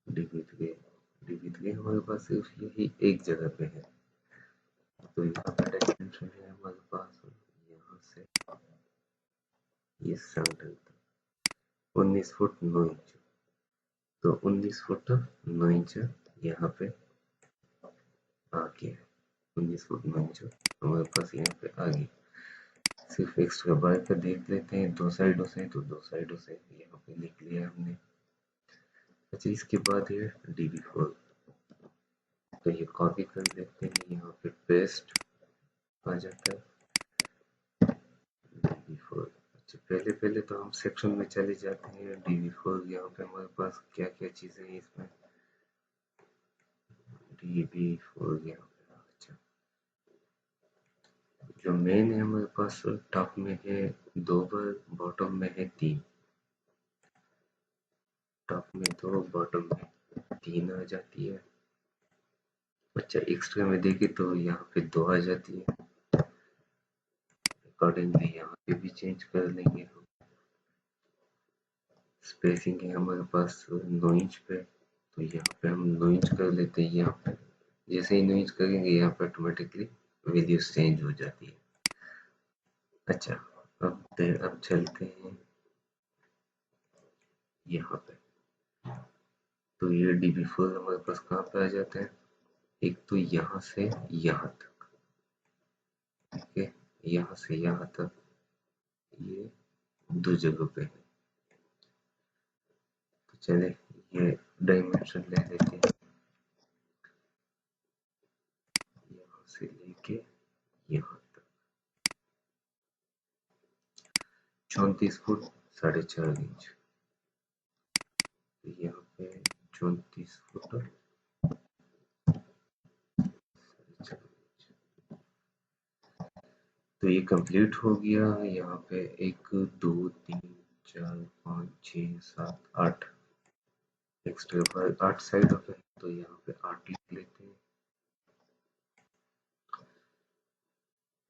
DP3 हमारे पास सिर्फ यही एक जगह पे है, तो यहाँ का डायमेंशन है हमारे पास यहाँ से ये सेंटर तक 19 फुट 9 इंच, तो 19 फुट 9 इंच यहाँ पे आ गया है। 19 फुट 9 इंच हमारे पास यहाँ पे आ गया। सिर्फ एक्स्ट्रा बार का देख लेते हैं, 2 साइडों से, तो 2 साइडों से यहाँ पे लिख लिया हमने। अच्छा, इसके बाद है DB4, तो ये कॉपी कर लेते हैं, यहाँ पे पेस्ट आ जाता है DB4। अच्छा, पहले पहले तो हम सेक्शन में चले जाते हैं। DB4 यहाँ पे हमारे पास क्या क्या चीजें हैं इसमें, DB4 यहाँ पे। अच्छा, जो मेन है हमारे पास टॉप में है 2 बार, बॉटम में है 3, टॉप में 2 बॉटम में 3 आ जाती है। अच्छा, एक्स्ट्रा में देखें तो यहाँ पे 2 आ जाती है, अकॉर्डिंगली यहाँ पे भी चेंज कर लेंगे हम। स्पेसिंग है हमारे पास 9 इंच पे, तो यहाँ पे हम 9 इंच कर लेते हैं। यहाँ पे जैसे ही 9 इंच करेंगे यहाँ पे ऑटोमेटिकली वैल्यूज चेंज हो जाती है। अच्छा, अब चलते हैं यहाँ पे, तो ये DB4 हमारे पास कहाँ पे आ जाता है, एक तो यहाँ से यहाँ तक, ठीक है, यहाँ से यहाँ तक ये 2 जगह पे है। तो चले ये डायमेंशन ले लेते हैं, यहाँ से लेके यहाँ तक 34 फुट 4.5 इंच, तो यहाँ पे 34 फुट 4.5 इंच। तो ये कंप्लीट हो गया। यहाँ पे 1 2 3 4 5 6 7 8 एक्स्ट्रा पर 8 साइड पे, तो यहाँ पे 8 लिख लेते हैं।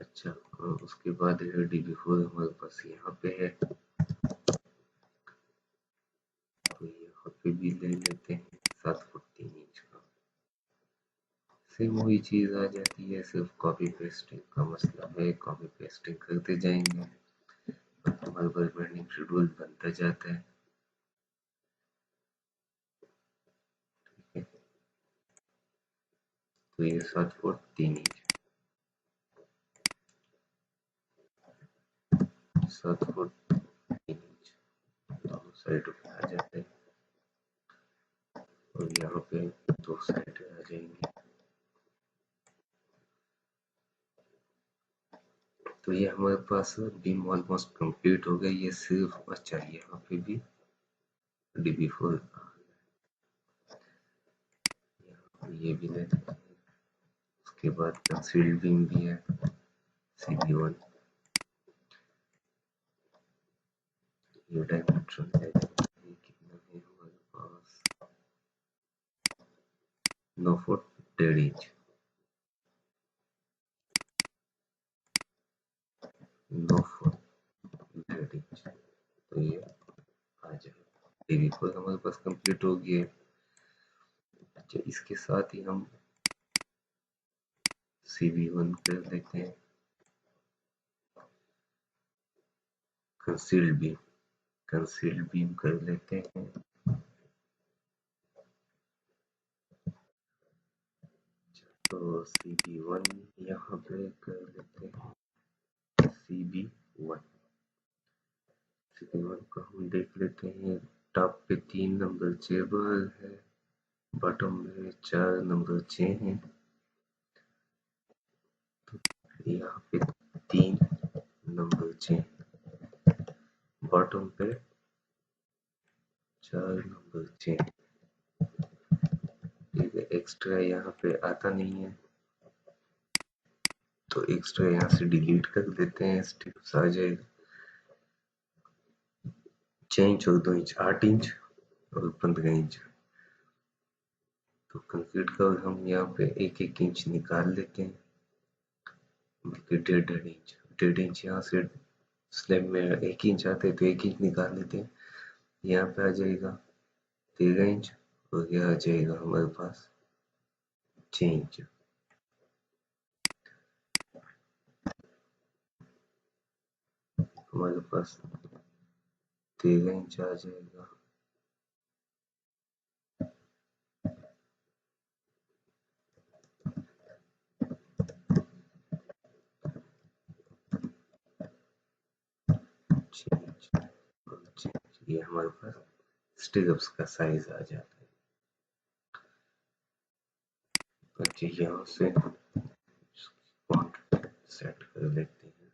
अच्छा, और उसके बाद DB4 हमारे पास यहाँ पे है, तो यहाँ पे भी ले लेते हैं 7 फुट 3 इंच का। सेम वही चीज आ जाती है, सिर्फ कॉपी पेस्टिंग का मसला है, कॉपी पेस्टिंग करते जाएंगे, हमारे पास बर्निंग शेड्यूल बनता जाता है। तो ये 7 फुट 3 इंच, 7 फुट 3 इंच दोनों साइड पे आ जाते हैं और यहाँ पे दो साइड आ जाएंगे। तो ये हमारे पास बीम ऑलमोस्ट कंप्लीट हो गया। ये सिर्फ अच्छा यहाँ पे भी DB4 ये भी ले लेते हैं। उसके बाद कंसील्ड बीम भी है CB1, ये डायमेंशन है कितना है हमारे पास 9 फुट 1.5 इंच, 9 फुट 1.5 इंच। तो ये आ जाएगा। DB4 हमारे पास कंप्लीट हो गया। अच्छा इसके साथ ही हम CB1 कर लेते हैं कंसील्ड बीम, कंसील्ड बीम कर लेते हैं। तो CB1 यहाँ पे कर लेते हैं CB1, CB1 को हम देख लेते हैं। टॉप पे 3 नंबर चेबर है, बॉटम में 4 नंबर 6 है। यहाँ पे 3 नंबर 6, बॉटम पे 4 नंबर 6। ठीक है, एक्स्ट्रा यहाँ पे आता नहीं है तो एक्स्ट्रा यहाँ से डिलीट कर देते हैं। स्टेप्स आ जाएगा 6 इंच और 2 इंच, 8 इंच और 15 इंच। तो कंक्रीट का हम यहाँ पे 1-1 इंच निकाल लेते हैं, बल्कि 1.5 इंच, 1.5 इंच यहाँ से स्लैब में 1 इंच आते हैं तो 1 इंच निकाल लेते हैं। यहाँ पे आ जाएगा 13 इंच और यह आ जाएगा हमारे पास 6 इंच। हमारे पास 13 इंच आ जाएगा। ये हमारे पास स्टिरअप्स का साइज आ जाता है। अच्छा यहाँ से फॉन्ट सेट कर लेते हैं।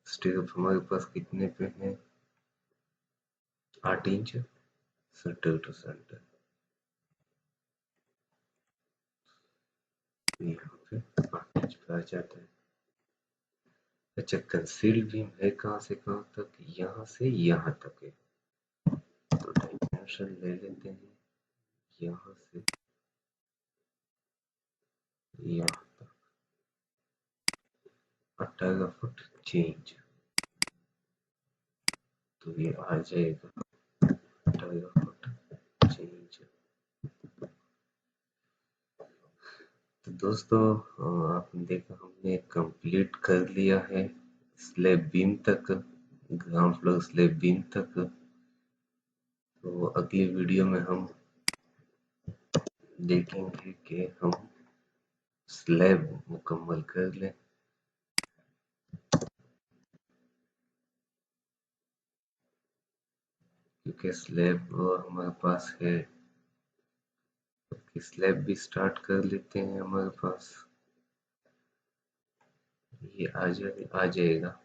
स्टिरअप हमारे पास कितने पे है, 8 इंच सेंटर टू सेंटर, यहाँ पे 8 इंच पे आ जाता है। अच्छा कंसील बीम है कहाँ से कहाँ तक, यहाँ से यहाँ तक है। तो डायमेंशन ले लेते हैं, यहाँ से यहाँ तक 18 फुट 6 इंच। तो ये आ जाएगा 18 फुट 6 इंच। तो दोस्तों आपने देखा हमने कंप्लीट कर लिया है स्लैब बीम तक, ग्राउंड फ्लोर स्लैब बीम तक। तो अगली वीडियो में हम देखेंगे कि हम स्लैब मुकम्मल कर लें। क्योंकि स्लैब हमारे पास है, स्लैब भी स्टार्ट कर लेते हैं। हमारे पास ये आ जाएगा।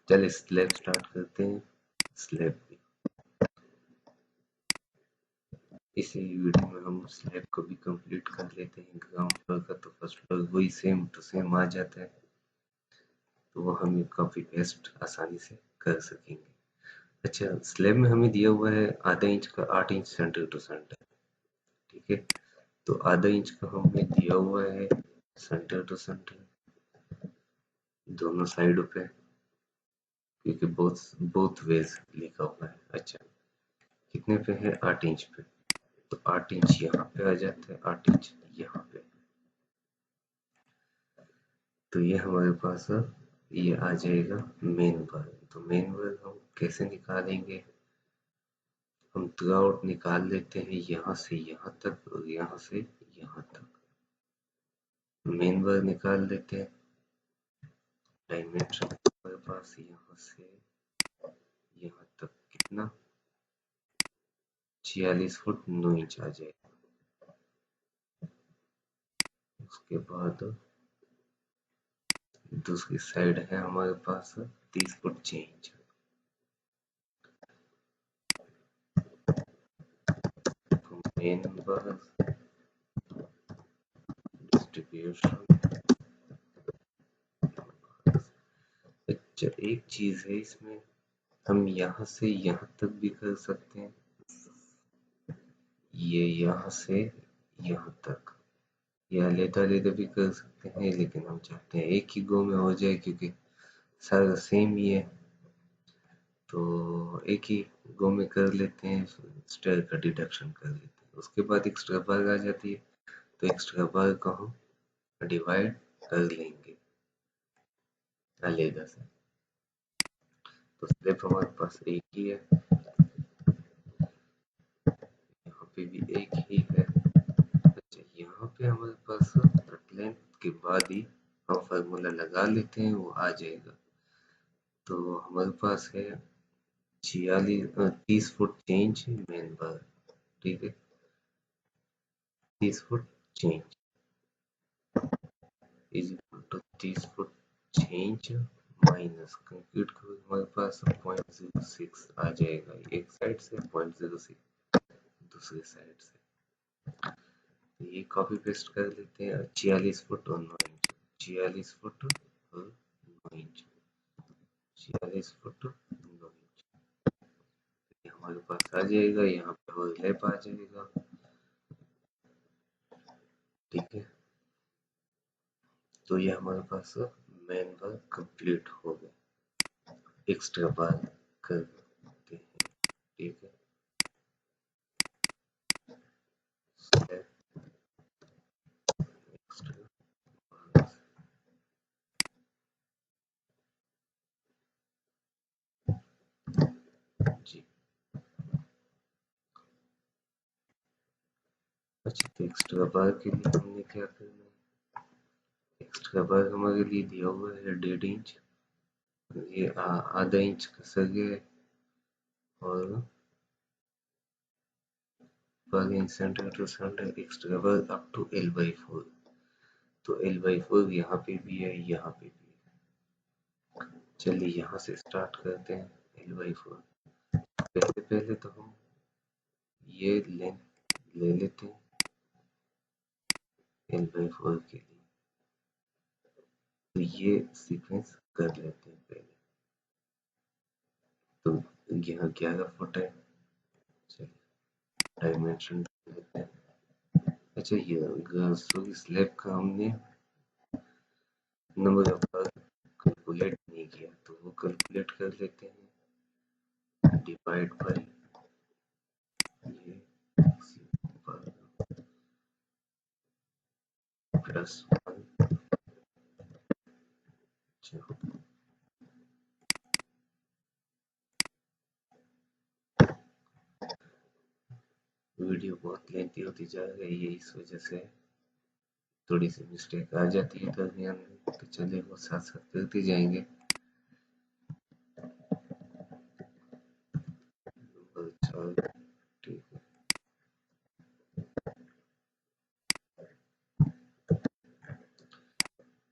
चलिए स्लैब स्टार्ट करते हैं। स्लैब भी इसी वीडियो में हम स्लैब को भी कंप्लीट कर लेते हैं। ग्राउंड फ्लोर का तो फर्स्ट फ्लोर वही सेम टू सेम आ जाता है, तो वो हम कॉपी पेस्ट आसानी से कर सकेंगे। अच्छा स्लैब में हमें दिया हुआ है आधा इंच का 8 इंच सेंटर टू सेंटर। ठीक है, तो आधा इंच का हमें दिया हुआ है सेंटर टू सेंटर दोनों साइडों पे, क्योंकि बोथ वेज लिखा हुआ है। अच्छा कितने पे है, 8 इंच पे। तो 8 इंच यहाँ पे आ जाता है, 8 इंच यहाँ पे। तो ये हमारे पास ये आ जाएगा मेन वर्ग। तो मेन वर्ग हम कैसे निकालेंगे, हम थ्रू आउट निकाल लेते हैं यहाँ से यहाँ तक और यहाँ से यहाँ तक। मेन वर्ग निकाल देते हैं। डायमेंशन हमारे पास यहाँ से यहाँ तक कितना 46 फुट 9 इंच आ जाएगा। उसके बाद दूसरी साइड है हमारे पास 30 फुट 6 इंच। तो मेन वर्ग डिस्ट्रीब्यूशन। अच्छा एक चीज है इसमें, हम यहाँ से यहाँ तक भी कर सकते हैं, ये यहाँ से यहाँ तक या लेता लेता भी कर सकते हैं, लेकिन हम चाहते हैं एक ही गो में हो जाए क्योंकि सारा सेम ही है। तो एक ही गो में कर लेते हैं, स्टेयर का डिडक्शन कर लेते हैं। उसके बाद एक्स्ट्रा बार आ जाती है, तो एक्स्ट्रा बार को हम डिवाइड कर लेंगे अलग से। तो स्लेब हमारे पास एक ही है, यहाँ पे भी एक ही है। अच्छा यहाँ पे हमारे पास कट लेंथ के बाद ही हम फार्मूला लगा लेते हैं, वो आ जाएगा। तो हमारे पास है 30 फुट चेंज मेन बार, ठीक है 30 foot change is equal to 30 foot change minus compute करो हमारे पास 0.06 आ जाएगा, एक साइड से 0.06 दूसरी साइड से। तो ये कॉपी पेस्ट कर लेते हैं। 46 फुट और 9 इंच, 46 फुट और 9 इंच, 46 फुट 9 इंच ये हमारे पास आ जाएगा। यहाँ पे और लैप आ जाएगा, ठीक है। तो ये हमारे पास मेन वर्क कंप्लीट हो गया। एक्स्ट्रा बार करते हैं, ठीक है। एक्स्ट्रा जी। अच्छा तो एक्स्ट्रा बार के लिए हमने क्या करना है, एक्स्ट्रा बार हमारे लिए दिया हुआ है 1.5 इंच, ये आधा इंच का सगे और पर inch centimetre centre extra bar up to L/4। तो L/4 यहाँ पे भी है, यहाँ पे भी है। चलिए यहाँ से स्टार्ट करते हैं। L/4 पहले पहले तो हम ये लेंथ ले लेते हैं L/4 के लिए, तो ये सीक्वेंस कर लेते हैं पहले। तो यहाँ 11 फुट है, चलिए डायमेंशन लेते हैं। अच्छा ये सॉरी स्लैब का हमने नंबर ऑफ बार कैलकुलेट नहीं किया, तो वो कैलकुलेट कर लेते हैं। डिवाइड बाई ये प्लस 1। वीडियो बहुत लेंथी होती जा रही है, इस वजह से थोड़ी सी मिस्टेक आ जाती है दरमियान में, तो चलिए वो साथ साथ करते जाएंगे। ठीक है।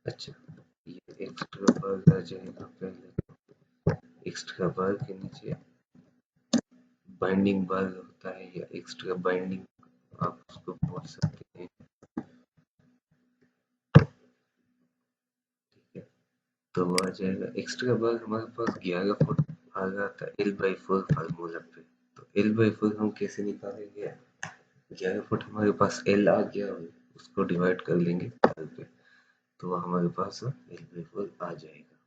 अच्छा ये एक्स्ट्रा बार आ जाएगा, पहले एक्स्ट्रा बार के नीचे बाइंडिंग बार होता है या एक्स्ट्रा बाइंडिंग आप उसको बोल सकते हैं, ठीक है। तो वो आ जाएगा एक्स्ट्रा बार हमारे पास 11 फुट आ रहा था L/4 फार्मूला पे। तो L/4 हम कैसे निकालेंगे, 11 फुट हमारे पास L आ गया, उसको डिवाइड कर लेंगे 12 पे, तो वो हमारे पास L/4 आ जाएगा।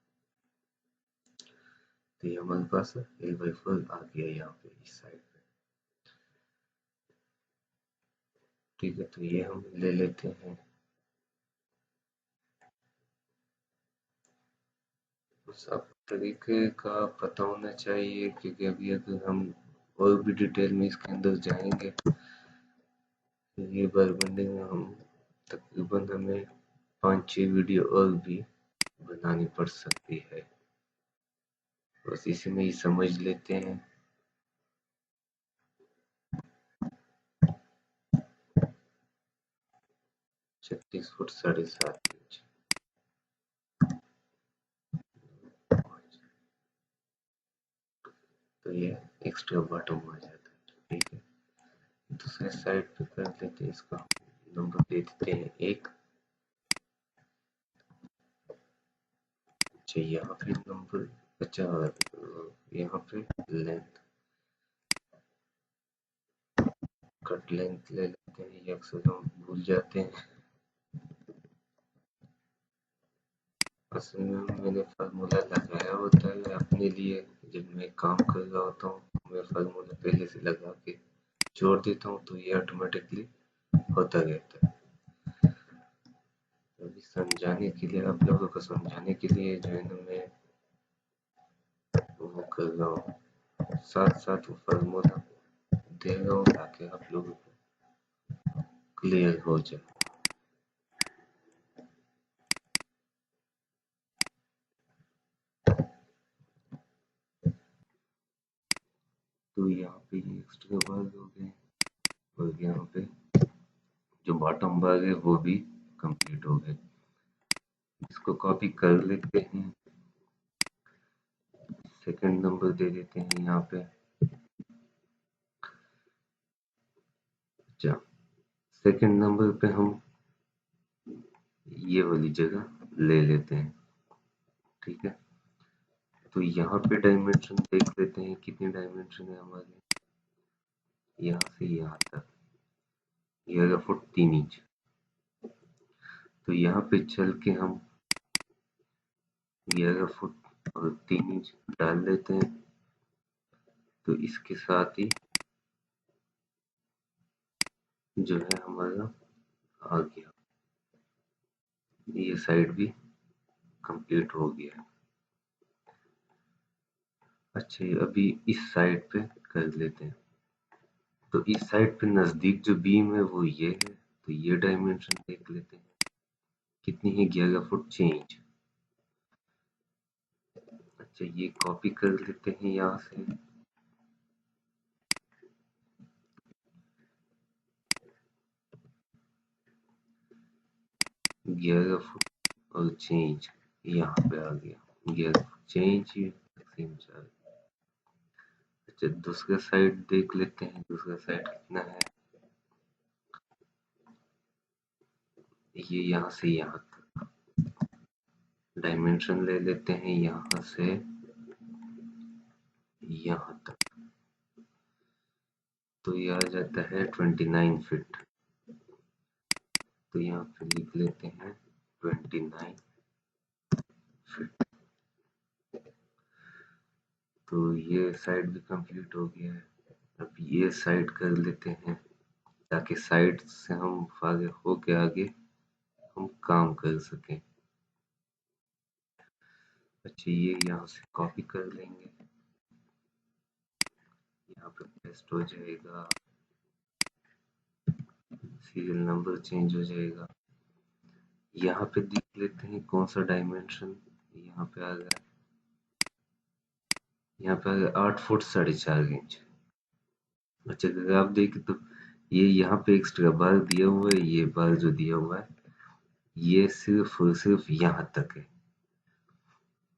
तो ये हमारे पास L/4 आ गया यहाँ पे इस साइड पे, ठीक है। तो ये हम ले लेते हैं। सब तरीके का पता होना चाहिए, क्योंकि अभी अगर हम और भी डिटेल में इसके अंदर जाएंगे, तो ये बार बिल्डिंग हम तकरीबन हमें 5-6 वीडियो और भी बनानी पड़ सकती है। बस इसी में ही समझ लेते हैं। 36 फुट 7.5 इंच। तो ये एक्स्ट्रा बॉटम आ जाता है। ठीक है, दूसरे साइड पे कर लेते हैं। इसका नंबर दे देते हैं 1। अच्छा, यहाँ पे नंबर, अच्छा यहाँ पे लेंथ, कट लेंथ ले लेते हैं। ये अक्सर हम भूल जाते हैं। असल में मैंने फार्मूला लगाया होता है अपने लिए। जब मैं काम कर रहा होता हूँ मैं फार्मूला पहले से लगा के छोड़ देता हूँ, तो ये ऑटोमेटिकली होता रहता है। अभी समझाने के लिए, आप लोगों को समझाने के लिए जो है ना, मैं वो कर रहा हूँ, साथ साथ वो फार्मूला दे रहा हूँ ताकि आप लोगों को क्लियर हो जाए। तो यहाँ पे ये एक्स्ट्रा भाग हो गए और यहाँ पे जो बॉटम भाग है वो भी कंप्लीट हो गए। इसको कॉपी कर लेते हैं। सेकंड नंबर दे देते हैं यहाँ पे। अच्छा, सेकंड नंबर पे हम ये वाली जगह ले लेते हैं। ठीक है, तो यहाँ पे डायमेंशन देख लेते हैं कितने डायमेंशन है हमारे। यहाँ से यहाँ तक 11 फुट 3 इंच। तो यहाँ पे चल के हम 11 फुट और 3 इंच डाल लेते हैं। तो इसके साथ ही जो है हमारा आ गया, ये साइड भी कंप्लीट हो गया। अच्छा, अभी इस साइड पे कर लेते हैं। तो इस साइड पे नजदीक जो बीम है वो ये है। तो ये डायमेंशन देख लेते हैं कितनी है, 11 फुट 6 इंच। अच्छा, ये कॉपी कर लेते हैं यहाँ से। 11 फुट और 6 इंच यहाँ पे आ गया। 11 फुट 6 इंच ही सेम चार। अच्छा, दूसरा साइड देख लेते हैं, दूसरा साइड कितना है। ये यहाँ से यहाँ तक डायमेंशन ले लेते हैं, यहाँ से यहाँ तक। तो ये आ जाता है 29 फीट। तो यहाँ पे लिख लेते हैं 29 फीट। तो ये साइड भी कंप्लीट हो गया है। अब ये साइड कर लेते हैं ताकि साइड से हम आगे होके आगे हम काम कर सकें। अच्छा, ये यहाँ से कॉपी कर लेंगे, यहाँ पे पेस्ट हो जाएगा, सीरियल नंबर चेंज हो जाएगा। यहाँ पे देख लेते हैं कौन सा डायमेंशन यहाँ पे आ गया। यहाँ पे आ गया 8 फुट 4.5 इंच। अच्छा, अगर आप देखें तो ये यहाँ पे एक्स्ट्रा बार दिया हुआ है। ये बार जो दिया हुआ है ये सिर्फ और सिर्फ यहाँ तक है,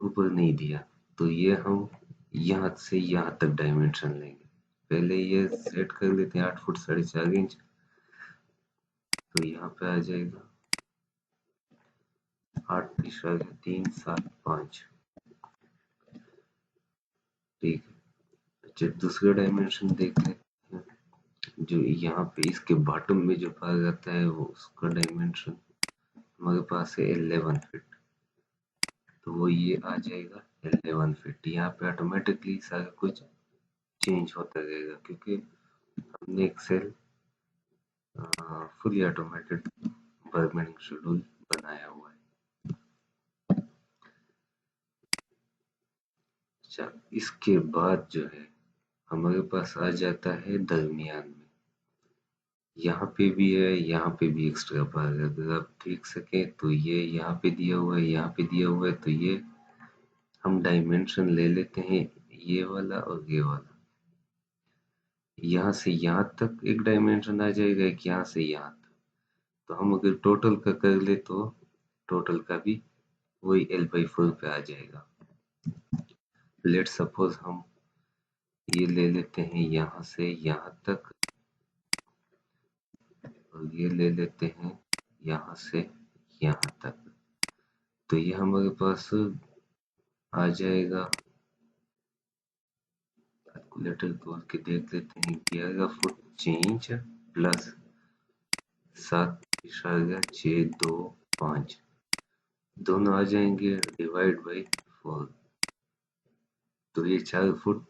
ऊपर नहीं दिया। तो ये हम यहाँ से यहाँ तक डायमेंशन लेंगे। पहले ये सेट कर लेते हैं 8 फुट 4.5 इंच। तो यहाँ पे आ जाएगा 8 3 3 7 5। ठीक है। अच्छा, दूसरा डायमेंशन देख लेते हैं। जो यहाँ पे इसके बॉटम में जो भाग आता है वो उसका डायमेंशन हमारे पास है 11 फीट। तो वो ये आ जाएगा 11 फीट। यहाँ पे ऑटोमेटिकली सारा कुछ चेंज होता रहेगा क्योंकि हमने एक्सेल फुली ऑटोमेटेड बर्गमेंट शेड्यूल बनाया हुआ है। अच्छा, इसके बाद जो है हमारे पास आ जाता है दरमियान में। यहाँ पे भी है, यहाँ पे भी एक्स्ट्रा भाग है। अगर आप देख सकें तो ये यहाँ पे दिया हुआ है, यहाँ पे दिया हुआ है, तो ये हम डायमेंशन ले लेते हैं, ये वाला और ये वाला। यहाँ से यहाँ तक एक डायमेंशन आ जाएगा, एक यहाँ से यहाँ तक। तो हम अगर टोटल का कर ले तो टोटल का भी वही L/4 पे आ जाएगा। लेट सपोज हम ये ले लेते हैं यहाँ से यहाँ तक, और ये ले लेते हैं यहाँ से यहाँ तक। तो ये हमारे पास आ जाएगा, कैलकुलेटर खोल के देख लेते हैं, 11 फुट चेंज प्लस 7.625 दोनों आ जाएंगे डिवाइड बाई 4। तो ये 4 फुट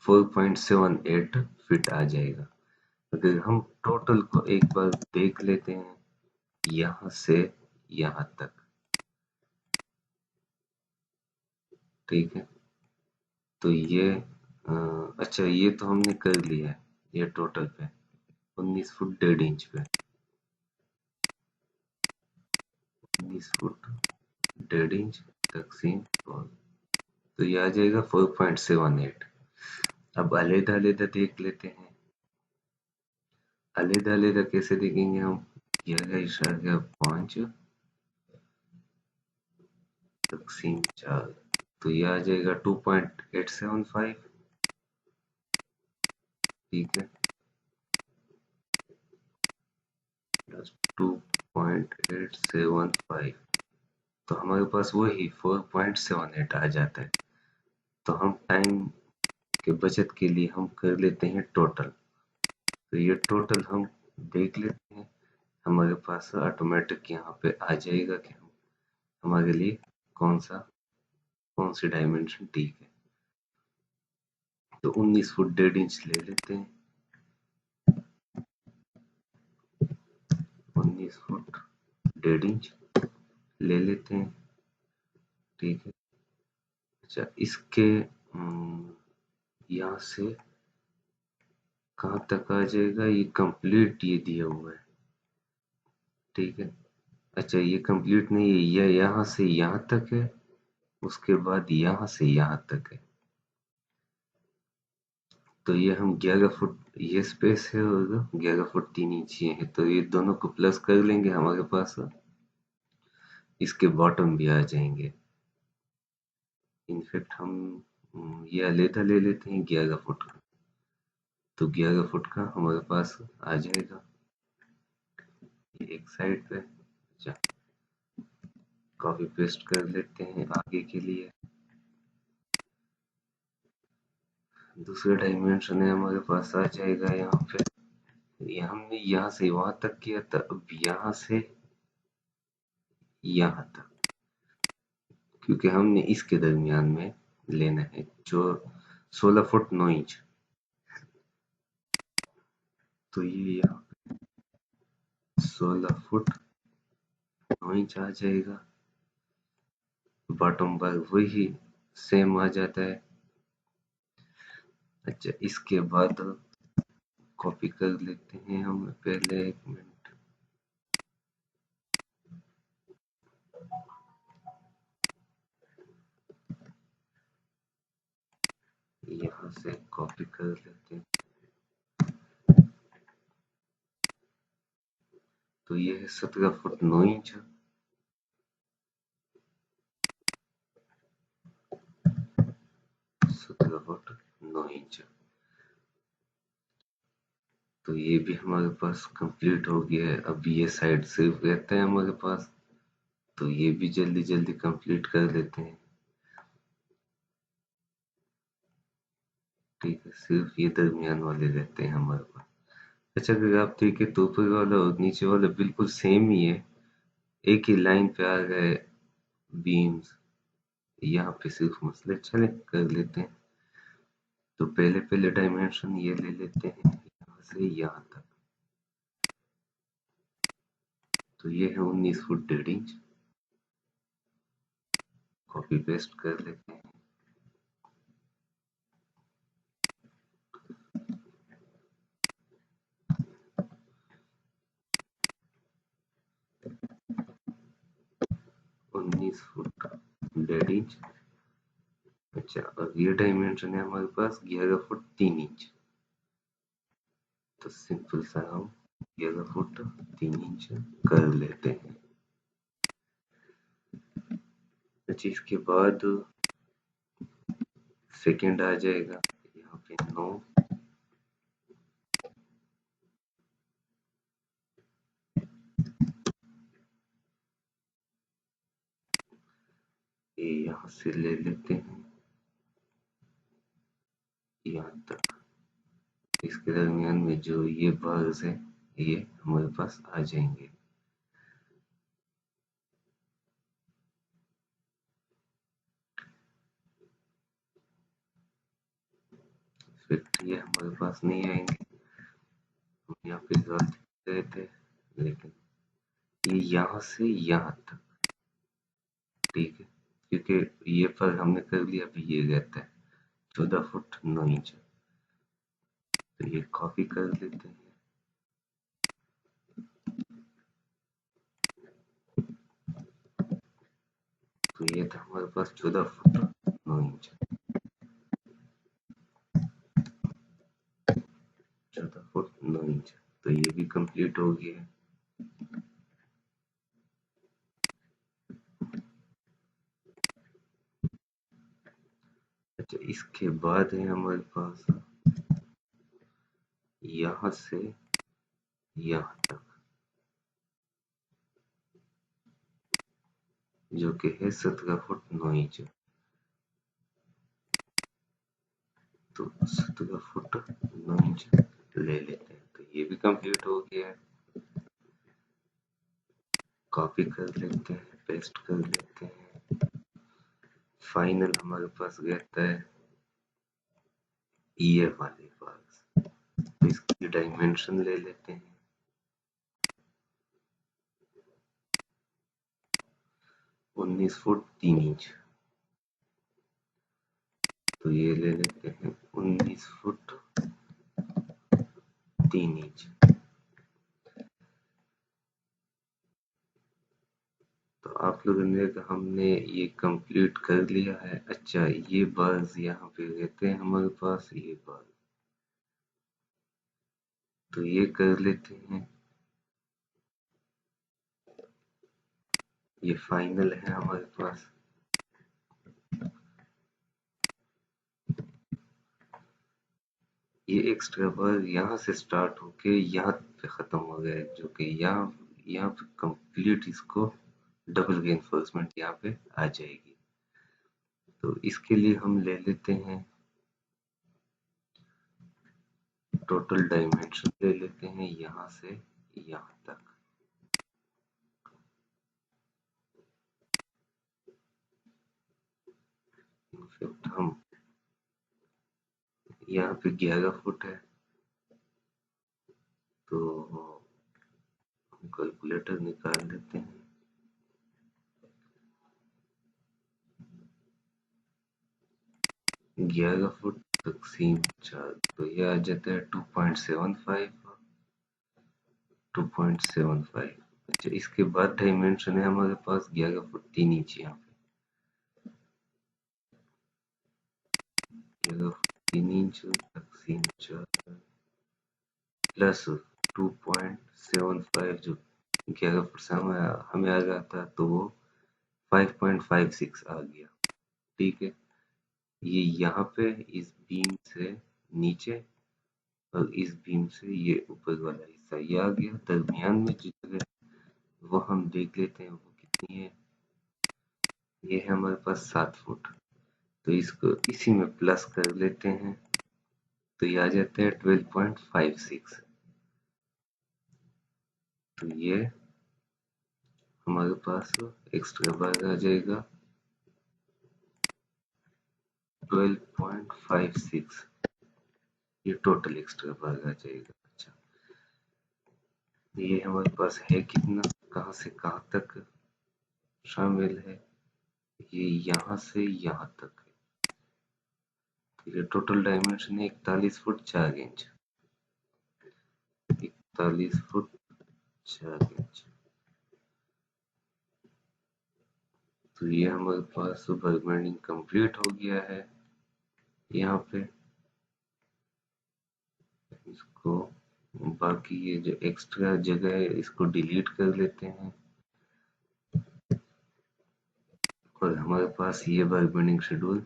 4.78 फीट आ जाएगा। अगर हम टोटल को एक बार देख लेते हैं यहाँ से यहाँ तक, ठीक है। तो ये अच्छा, ये तो हमने कर लिया है, ये टोटल पे 19 फुट 1.5 इंच पे, 19 फुट 1.5 इंच तकसीम 4, तो ये आ जाएगा 4.78। अब अलग अलग देख लेते हैं। अलग अलग कैसे देखेंगे हम, 11.5 तकसीम 4, तो ये आ जाएगा 2.875, ठीक है, प्लस 2.875। तो हमारे पास वही 4.78 आ जाता है। तो हम टाइम के बचत के लिए हम कर लेते हैं टोटल। तो ये टोटल हम देख लेते हैं, हमारे पास ऑटोमेटिक यहाँ पे आ जाएगा कि हम हमारे लिए कौन सी डायमेंशन ठीक है। तो 19 फुट 1.5 इंच ले लेते हैं, 19 फुट 1.5 इंच ले लेते हैं, ठीक है। अच्छा, इसके यहाँ से कहाँ तक आ जाएगा, ये कंप्लीट ये दिया हुआ है, ठीक है। अच्छा, ये कंप्लीट नहीं है, ये यहाँ से यहाँ तक है, उसके बाद यहाँ से यहाँ तक है। तो ये हम 11 फुट ये स्पेस है और 11 फुट 3 इंच ये है, तो ये दोनों को प्लस कर लेंगे, हमारे पास इसके बॉटम भी आ जाएंगे। इनफैक्ट हम ये अलहदा ले लेते हैं 11 फुट का, तो 11 फुट का हमारे पास आ जाएगा ये एक साइड पे। अच्छा, कॉपी पेस्ट कर लेते हैं आगे के लिए। दूसरा डायमेंशन है हमारे पास आ जाएगा यहाँ पे, ये हमने यहाँ से वहां तक किया था, अब यहाँ से यहाँ तक, क्योंकि हमने इसके दरमियान में लेना है जो 16 फुट 9 इंच। तो ये यहाँ 16 फुट 9 इंच आ जाएगा, बॉटम पर वही सेम आ जाता है। अच्छा, इसके बाद कॉपी कर लेते हैं हम, पहले 1 मिनट, यहाँ से कॉपी कर लेते हैं। तो ये है 17 फुट 9 इंच, 17 फुट 9 इंच। तो ये भी हमारे पास कंप्लीट हो गया है। अब ये साइड सिर्फ रहता है हमारे पास, तो ये भी जल्दी जल्दी कंप्लीट कर लेते हैं, ठीक है। सिर्फ ये दरमियान वाले रहते हैं हमारे पास। अच्छा, अगर आप देखें तो ऊपर वाला और नीचे वाला बिल्कुल सेम ही है, एक ही लाइन पे आ गए बीम्स। यहाँ पे सिर्फ मसले चले कर लेते हैं। तो पहले पहले डायमेंशन ये ले लेते हैं यहाँ से यहाँ तक, तो ये है 19 फुट 1.5 इंच, कॉपी पेस्ट कर लेते हैं। Foot 1.5 inch. अच्छा, अब ये डायमेंशन है हमारे पास 11 फुट 3 इंच। तो सिंपल सा हम 11 फुट 3 इंच कर लेते हैं। अच्छा, इसके बाद सेकंड आ जाएगा यहाँ पे 9, ये यहाँ से ले लेते हैं यहाँ तक। इसके दरमियान में जो ये बार्स है ये हमारे पास आ जाएंगे। फिर ये हमारे पास नहीं आएंगे। हम यहाँ पे गलती कर थे, लेकिन ये यहाँ से यहाँ तक ठीक है, क्योंकि ये पर हमने कर लिया। अभी ये रहता है 14 फुट 9 इंच। तो ये कॉपी कर लेते हैं। तो ये था हमारे पास 14 फुट 9 इंच। 14 foot 9 inch. तो ये भी कंप्लीट हो गया है। अच्छा, इसके बाद है हमारे पास यहाँ से यहाँ तक, जो कि है 17 फुट 9 इंच। तो 17 फुट 9 इंच ले लेते हैं। तो ये भी कंप्लीट हो गया है। कॉपी कर लेते हैं, पेस्ट कर लेते हैं। फाइनल हमारे पास रहता है ये वाले पास। तो इसकी डायमेंशन ले लेते हैं। 19 फुट 3 इंच। तो ये ले लेते हैं 19 फुट 3 इंच। तो आप लोगों ने हमने ये कंप्लीट कर लिया है। अच्छा, ये बार्स यहाँ पे रहते हैं हमारे पास, ये बार। तो ये कर लेते हैं। ये फाइनल है हमारे पास। ये एक्स्ट्रा बार यहाँ से स्टार्ट होके यहाँ पे खत्म हो गया है, जो कि यहाँ पे कंप्लीट इसको डबल रेनफोर्समेंट यहाँ पे आ जाएगी। तो इसके लिए हम ले लेते हैं टोटल डायमेंशन ले लेते हैं यहाँ से यहाँ तक। इनफैक्ट हम यहाँ पे 11 फुट है, तो हम कैलकुलेटर निकाल लेते हैं। ग्यारह फुट तकसीम 4, तो ये आ जाता है 2.75। 2.75। अच्छा, इसके बाद डायमेंशन है हमारे पास 11 फुट 3 इंच। यहाँ पे 11 फुट 3 इंच तकसीम 4 प्लस 2.75, जो 11 फुट से हमें आ गया था, तो वो 5.56 आ गया। ठीक है, ये यहाँ पे इस बीम से नीचे और इस बीम से ये ऊपर वाला हिस्सा ये आ गया। दरमियान में जो जगह वो हम देख लेते हैं वो कितनी है। ये है हमारे पास 7 फुट। तो इसको इसी में प्लस कर लेते हैं, तो ये आ जाते हैं 12.56। तो ये हमारे पास एक्स्ट्रा बार आ जाएगा 12.56। ये टोटल एक्स्ट्रा बार आ जाएगा। अच्छा, ये हमारे पास है कितना, कहाँ से कहाँ तक शामिल है, ये यहाँ से यहाँ तक है। ये टोटल डायमेंशन है 41 फुट 4 इंच। 41 foot 4 inch. तो ये हमारे पास बर्गेनिंग कंप्लीट हो गया है। यहाँ पे इसको बाकी ये जो एक्स्ट्रा जगह है इसको डिलीट कर लेते हैं और हमारे पास ये बर्गेनिंग शेड्यूल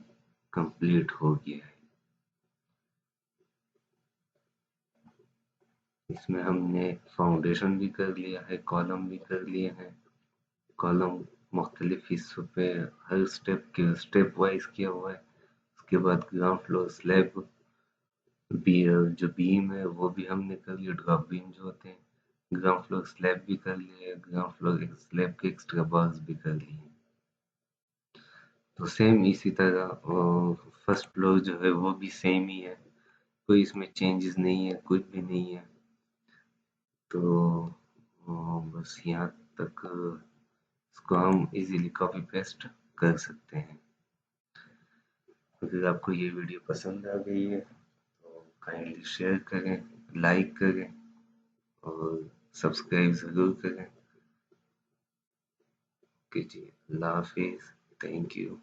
कंप्लीट हो गया है। इसमें हमने फाउंडेशन भी कर लिया है, कॉलम भी कर लिए हैं। कॉलम मुख्तलिफ हिस्सों पे हर स्टेप वाइज किया हुआ है। उसके बाद ग्राउंड फ्लोर स्लैब भी जो बीम है वो भी हमने कर लिया, ड्रॉप बीम जो होते हैं। ग्राउंड फ्लोर स्लैब भी कर लिए, ग्राउंड फ्लोर स्लैब के एक्स्ट्रा बार्स भी कर लिए। तो सेम इसी तरह फर्स्ट फ्लोर जो है वो भी सेम ही है, कोई इसमें चेंजेस नहीं है, कुछ भी नहीं है। तो बस यहाँ तक इसको हम इजीली कॉपी पेस्ट कर सकते हैं। अगर आपको ये वीडियो पसंद आ गई है तो काइंडली शेयर करें, लाइक करें और सब्सक्राइब ज़रूर करें। कीजिए। अल्लाह हाफिज़। Thank you.